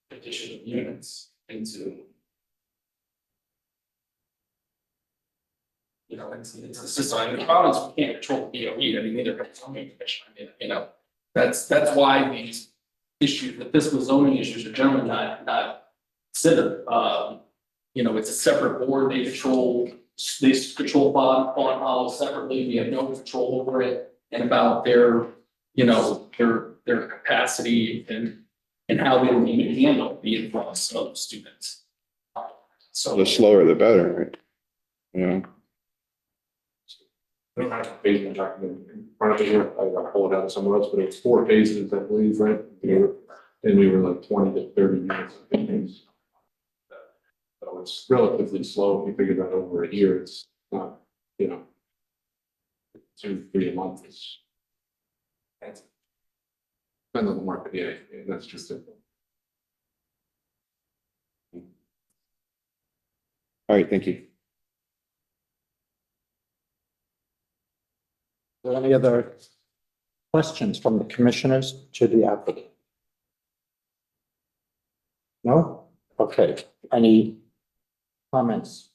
addition of units into, it's the system. I mean, the problem is we can't control the DOE. I mean, neither can the zoning commission. I mean, that's why these issues, the fiscal zoning issues are generally not considered. It's a separate board. They control Fawn Hollow separately. We have no control over it and about their capacity and how they will handle the influx of students. So the slower the better, right? Yeah. I don't have a phasing document in front of me here. I got pulled out of somewhere else, but it's 4 phases, I believe, right? And we were like 20 to 30 minutes. So it's relatively slow. If you figure that over a year, it's not, 2-3 a month is. Depends on the market, yeah, and that's just it. All right, thank you. Are there any other questions from the commissioners to the applicant? No? Okay. Any comments?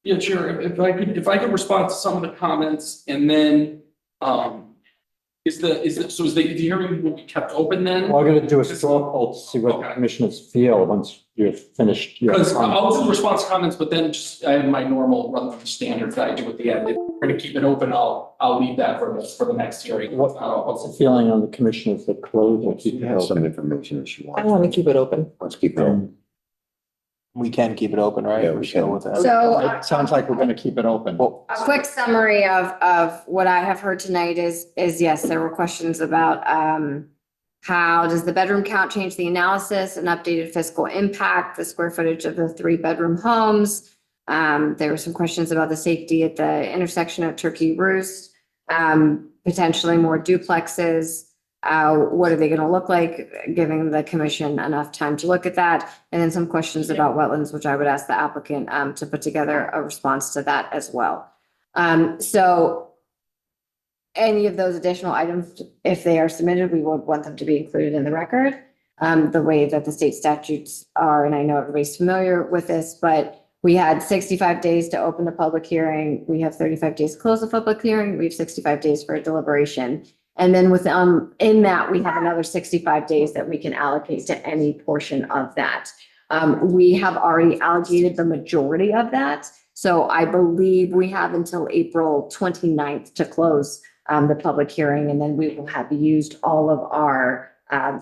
Yeah, sure. If I could respond to some of the comments and then, is the hearing will be kept open then? We're going to do a straw poll to see what the commissioners feel once you've finished. Because I'll do response comments, but then I have my normal run through standards that I do at the end. If we're going to keep it open, I'll leave that for the next hearing. What's the feeling on the commissioners that close or keep it Some open? information if you I want. want to keep it open. Let's keep it open. We can keep it open, right? Yeah, We're we still can. with that. So It sounds like we're going to keep it open. a quick summary of what I have heard tonight is yes, there were questions about how does the bedroom count change the analysis, an updated fiscal impact, the square footage of the 3-bedroom homes. There were some questions about the safety at the intersection of Turkey Roost, potentially more duplexes. What are they going to look like, giving the commission enough time to look at that? And then some questions about wetlands, which I would ask the applicant to put together a response to that as well. So any of those additional items, if they are submitted, we would want them to be included in the record. The way that the state statutes are, and I know everybody's familiar with this, but we had 65 days to open the public hearing. We have 35 days to close the public hearing. We have 65 days for a deliberation. And then in that, we have another 65 days that we can allocate to any portion of that. We have already allocated the majority of that. So I believe we have until April 29th to close the public hearing, and then we will have used all of our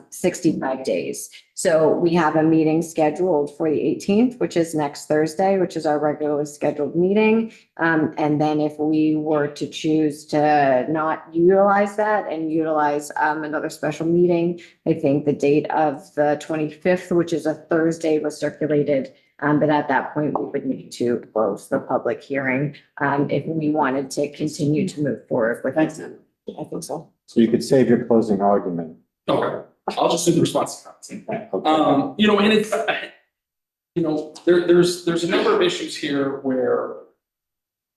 65 days. So we have a meeting scheduled for the 18th, which is next Thursday, which is our regularly scheduled meeting. And then if we were to choose to not utilize that and utilize another special meeting, I think the date of the 25th, which is a Thursday, was circulated. But at that point, we would need to close the public hearing if we wanted to continue to move forward with it. I think so. So you could save your closing argument. Okay, I'll just do the response. Okay. You know, and it's, you know, there's a number of issues here where,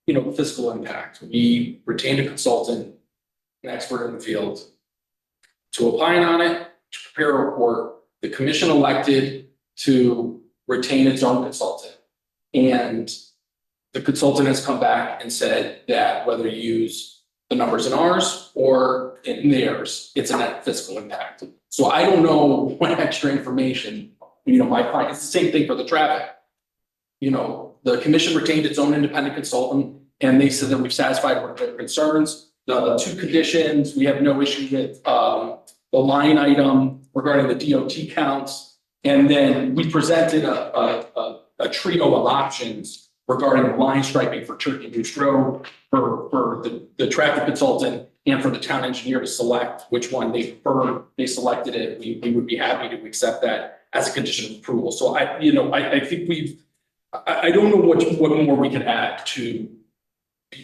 you know, fiscal impact. We retained a consultant, an expert in the field, to opine on it, to prepare a report. The commission elected to retain its own consultant. And the consultant has come back and said that whether you use the numbers in ours or in theirs, it's a net fiscal impact. So I don't know what extra information, you know, my client, it's the same thing for the traffic. You know, the commission retained its own independent consultant and they said that we've satisfied with their concerns. The two conditions, we have no issue with the line item regarding the DOT counts. And then we presented a trio of options regarding line striping for Turkey Goose Road for the traffic consultant and for the town engineer to select which one they prefer. They selected it. We would be happy to accept that as a condition of approval. So I think I don't know what more we can add to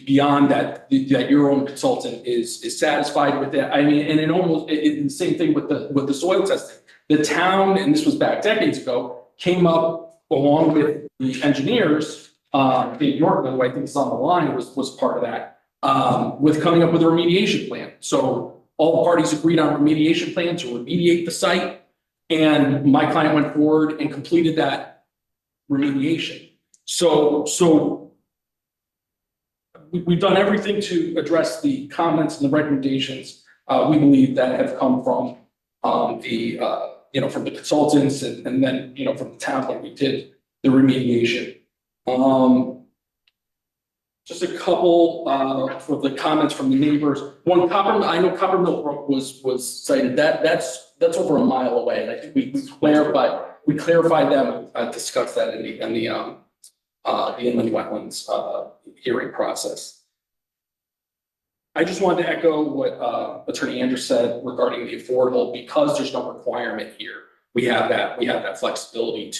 beyond that your own consultant is satisfied with that. I mean, and the same thing with the soil testing. The town, and this was back decades ago, came up along with the engineers. Dave Yorkman, who I think is on the line, was part of that, with coming up with a remediation plan. So all parties agreed on a remediation plan to remediate the site. And my client went forward and completed that remediation. So we've done everything to address the comments and the recommendations we believe that have come from from the consultants and then, you know, from the town when we did the remediation. Just a couple of the comments from the neighbors. One, I know Copper Mill Brook was cited. That's over a mile away, and I think we clarified that and discussed that in the inland wetlands hearing process. I just wanted to echo what Attorney Andrews said regarding the affordable. Because there's no requirement here, we have that flexibility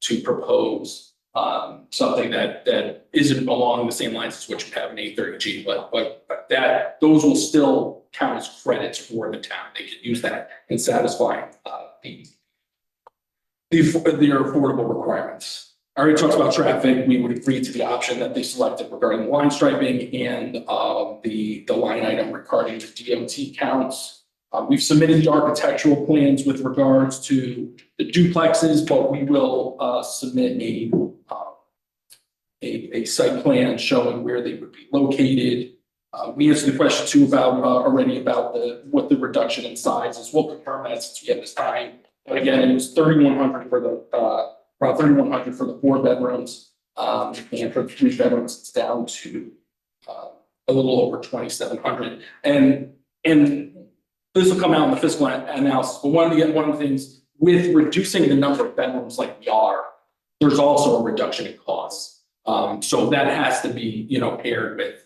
to propose something that isn't along the same lines as what you have in 830G, but that those will still count as credits for the town. They can use that in satisfying their affordable requirements. I already talked about traffic. We would agree to the option that they selected regarding line striping and the line item regarding the DOT counts. We've submitted the architectural plans with regards to the duplexes, but we will submit a site plan showing where they would be located. We answered the question too already about what the reduction in size is. We'll confirm that since we have this time. But again, it was 3,100 for around 3,100 for the 4 bedrooms, and for the 3 bedrooms, it's down to a little over 2,700. And this will come out in the fiscal analysis. But one of the things with reducing the number of bedrooms like we are, there's also a reduction in costs. So that has to be, paired with,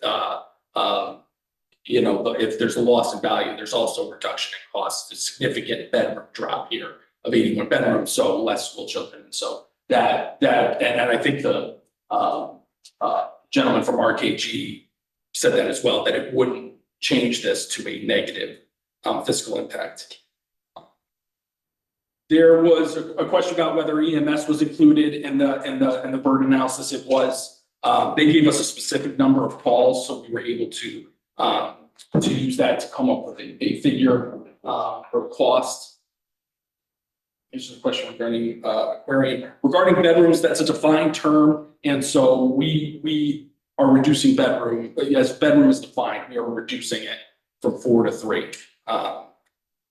if there's a loss in value, there's also a reduction in costs, a significant bedroom drop here of 81 bedrooms, so less school children. So and I think the gentleman from RKG said that as well, that it wouldn't change this to a negative fiscal impact. There was a question about whether EMS was included in the burden analysis. It was. They gave us a specific number of calls, so we were able to use that to come up with a figure for cost. This is a question regarding aquarium. Regarding bedrooms, that's a defined term, and so we are reducing bedroom. As bedroom is defined, we are reducing it from 4 to 3.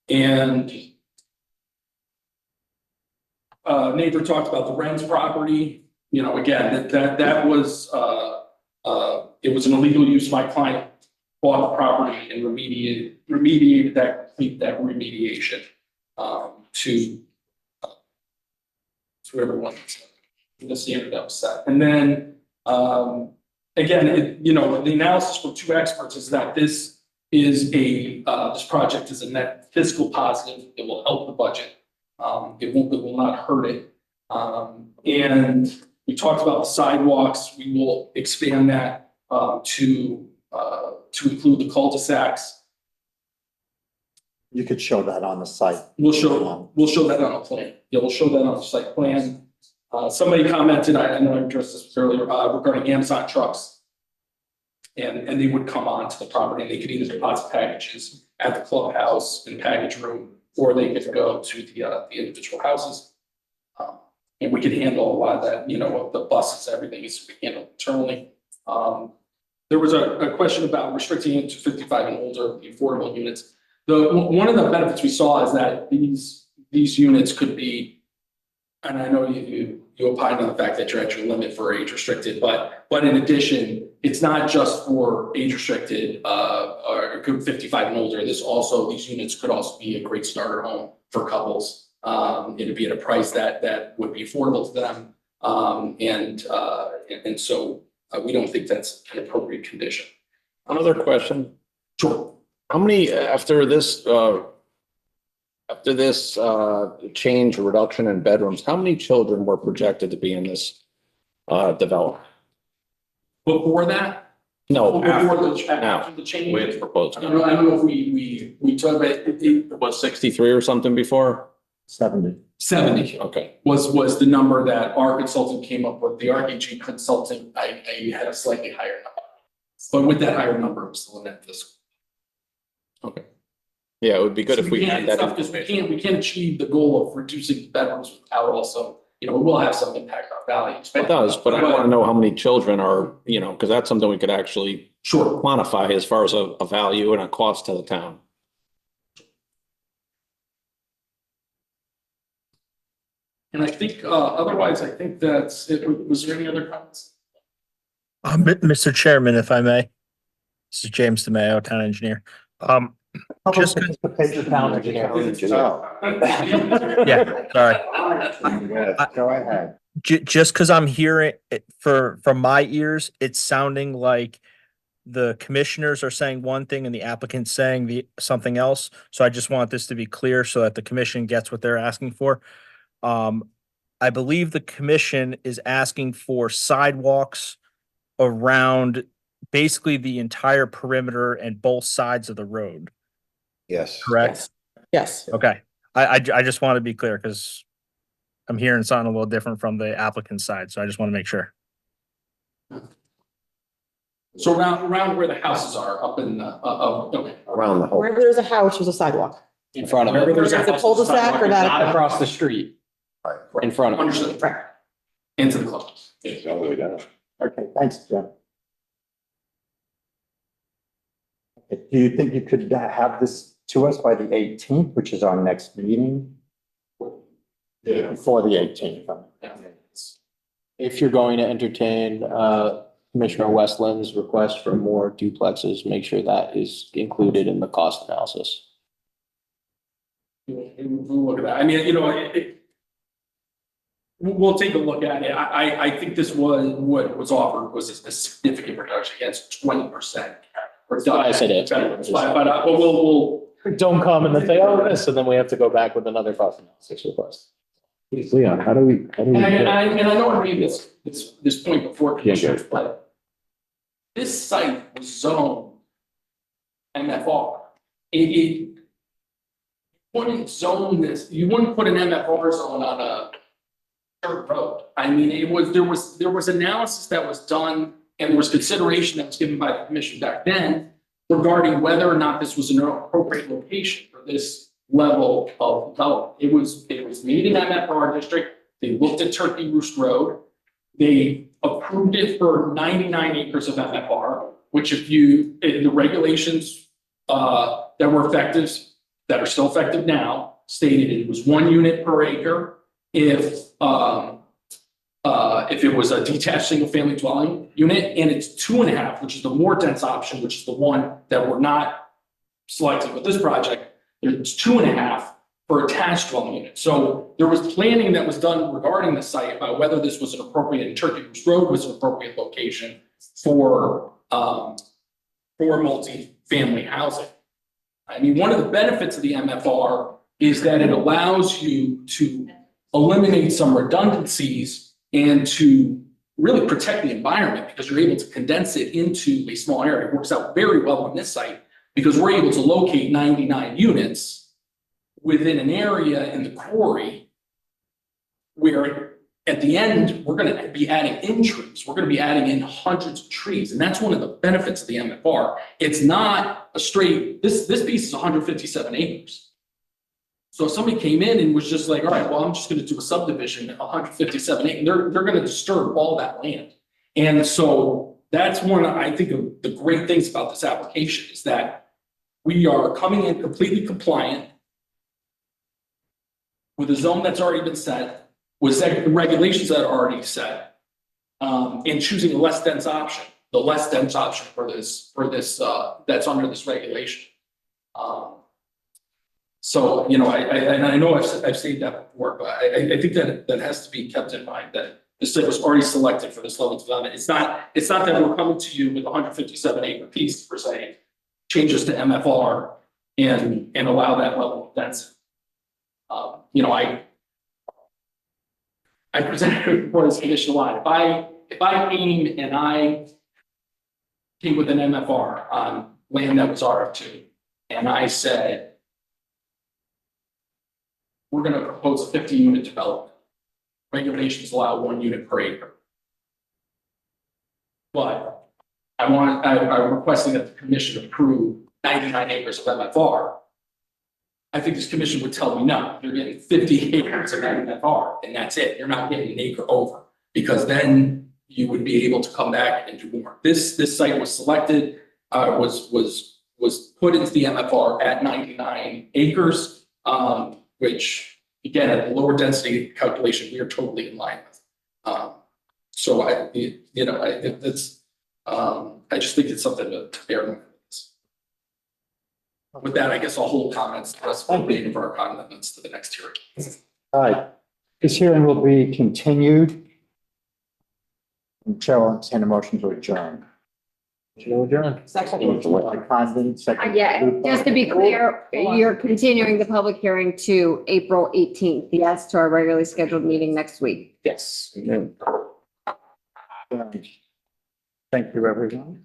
And neighbor talked about the Wren's property. Again, that was it was an illegal use. My client bought the property and remediated that remediation. to everyone. The standard that was set. And then, again, the analysis from two experts is that this is this project is a net fiscal positive. It will help the budget. It will not hurt it. And we talked about the sidewalks. We will expand that to include the cul-de-sacs. You could show that on the site. We'll show that on a plan. Yeah, we'll show that on the site plan. Somebody commented, I know I addressed this earlier, regarding Amazon trucks. And they would come onto the property and they could either deposit packages at the clubhouse and package room, or they could go to the individual houses. And we could handle a lot of that, the buses, everything is handled internally. There was a question about restricting it to 55 and older, the affordable units. One of the benefits we saw is that these units could be, and I know you opine on the fact that you're at your limit for age restricted, but in addition, it's not just for age restricted or 55 and older. These units could also be a great starter home for couples. It'd be at a price that would be affordable to them, and so we don't think that's an appropriate condition. Another question. Sure. How many, after this change or reduction in bedrooms, how many children were projected to be in this development? Before that? No, After the change? We had proposed. I don't know if we talked about it. It was 63 or something before? 70. 70. Okay. Was the number that our consultant came up with. The RKG consultant, I had a slightly higher number. But with that higher number, it was still net fiscal. Okay. Yeah, it would be good if we had that. Because we can't achieve the goal of reducing bedrooms without also, it will have some impact on values. It does, but I want to know how many children are, because that's something we could actually quantify as far as a value and a cost to the town. And I think, otherwise, I think that's it. Was there any other comments? Mr. Chairman, if I may, this is James DeMayo, town engineer. Just yeah, sorry. Go ahead. Just because I'm hearing it from my ears, it's sounding like the commissioners are saying one thing and the applicant's saying something else. So I just want this to be clear so that the commission gets what they're asking for. I believe the commission is asking for sidewalks around basically the entire perimeter and both sides of the road. Yes. Correct? Yes. Okay. I just want to be clear because I'm hearing something a little different from the applicant side. So I just want to make sure. So around where the houses are, up in okay. Around the whole. Wherever there's a house, there's a sidewalk. In front of Wherever it. there's Whether it's a cul-de-sac or not. Not across the street. In front of it. Understood. Right. Into the clubhouse. It's all the way down. Okay, thanks, Jim. Do you think you could have this to us by the 18th, which is our next meeting? Yeah. Before the 18th. If you're going to entertain Commissioner Westland's request for more duplexes, make sure that is included in the cost analysis. We'll look at that. I mean, we'll take a look at it. I think this was what was offered was a significant reduction against 20%. I said it. But we'll Don't come and then say, oh, this, and then we have to go back with another cost analysis request. Leon, how do we? and I know I made this point before, Commissioners, but this site was zoned MFR. It wouldn't zone this, you wouldn't put an MFR zone on a dirt road. I mean, there was analysis that was done and there was consideration that was given by the commission back then regarding whether or not this was an appropriate location for this level of development. It was meeting MFR district. They looked at Turkey Roost Road. They approved it for 99 acres of MFR, which the regulations that were effective, that are still effective now, stated it was 1 unit per acre. If it was a detached single family dwelling unit, and it's 2.5, which is the more dense option, which is the one that we're not selecting with this project. It's 2.5 for attached dwelling units. So there was planning that was done regarding the site about whether this was an appropriate, and Turkey Creek Road was an appropriate location for multi-family housing. I mean, one of the benefits of the MFR is that it allows you to eliminate some redundancies and to really protect the environment because you're able to condense it into a small area. It works out very well on this site because we're able to locate 99 units within an area in the quarry where at the end, we're going to be adding in trees. We're going to be adding in hundreds of trees. And that's one of the benefits of the MFR. It's not a straight, this piece is 157 acres. So if somebody came in and was just like, all right, well, I'm just going to do a subdivision, 157 acres, they're going to disturb all that land. And so that's one, I think, of the great things about this application is that we are coming in completely compliant with a zone that's already been set, with the regulations that are already set, and choosing a less dense option, the less dense option for this, that's under this regulation. So, you know, I know I've said that before, but I think that has to be kept in mind that this site was already selected for this level of development. It's not that we're coming to you with a 157 acre piece per se, changes to MFR and allow that level of density. You know, I presented before this conditional line. If I came and I came with an MFR on land that was RF2, and I said, we're going to propose a 50-unit development. Regulations allow 1 unit per acre. But I'm requesting that the commission approve 99 acres of MFR. I think this commission would tell me, no, you're getting 50 acres of MFR, and that's it. You're not getting an acre over, because then you would be able to come back and do more. This site was selected, was put into the MFR at 99 acres, which again, at the lower density calculation, we are totally in line with. So I just think it's something to bear in mind. With that, I guess I'll hold comments, the rest of our comments to the next hearing. All right, this hearing will be continued. And Chair will entertain a motion to adjourn. Second. Condon, second. Yeah, just to be clear, you're continuing the public hearing to April 18th, yes, to our regularly scheduled meeting next week. Yes. Thank you, everyone.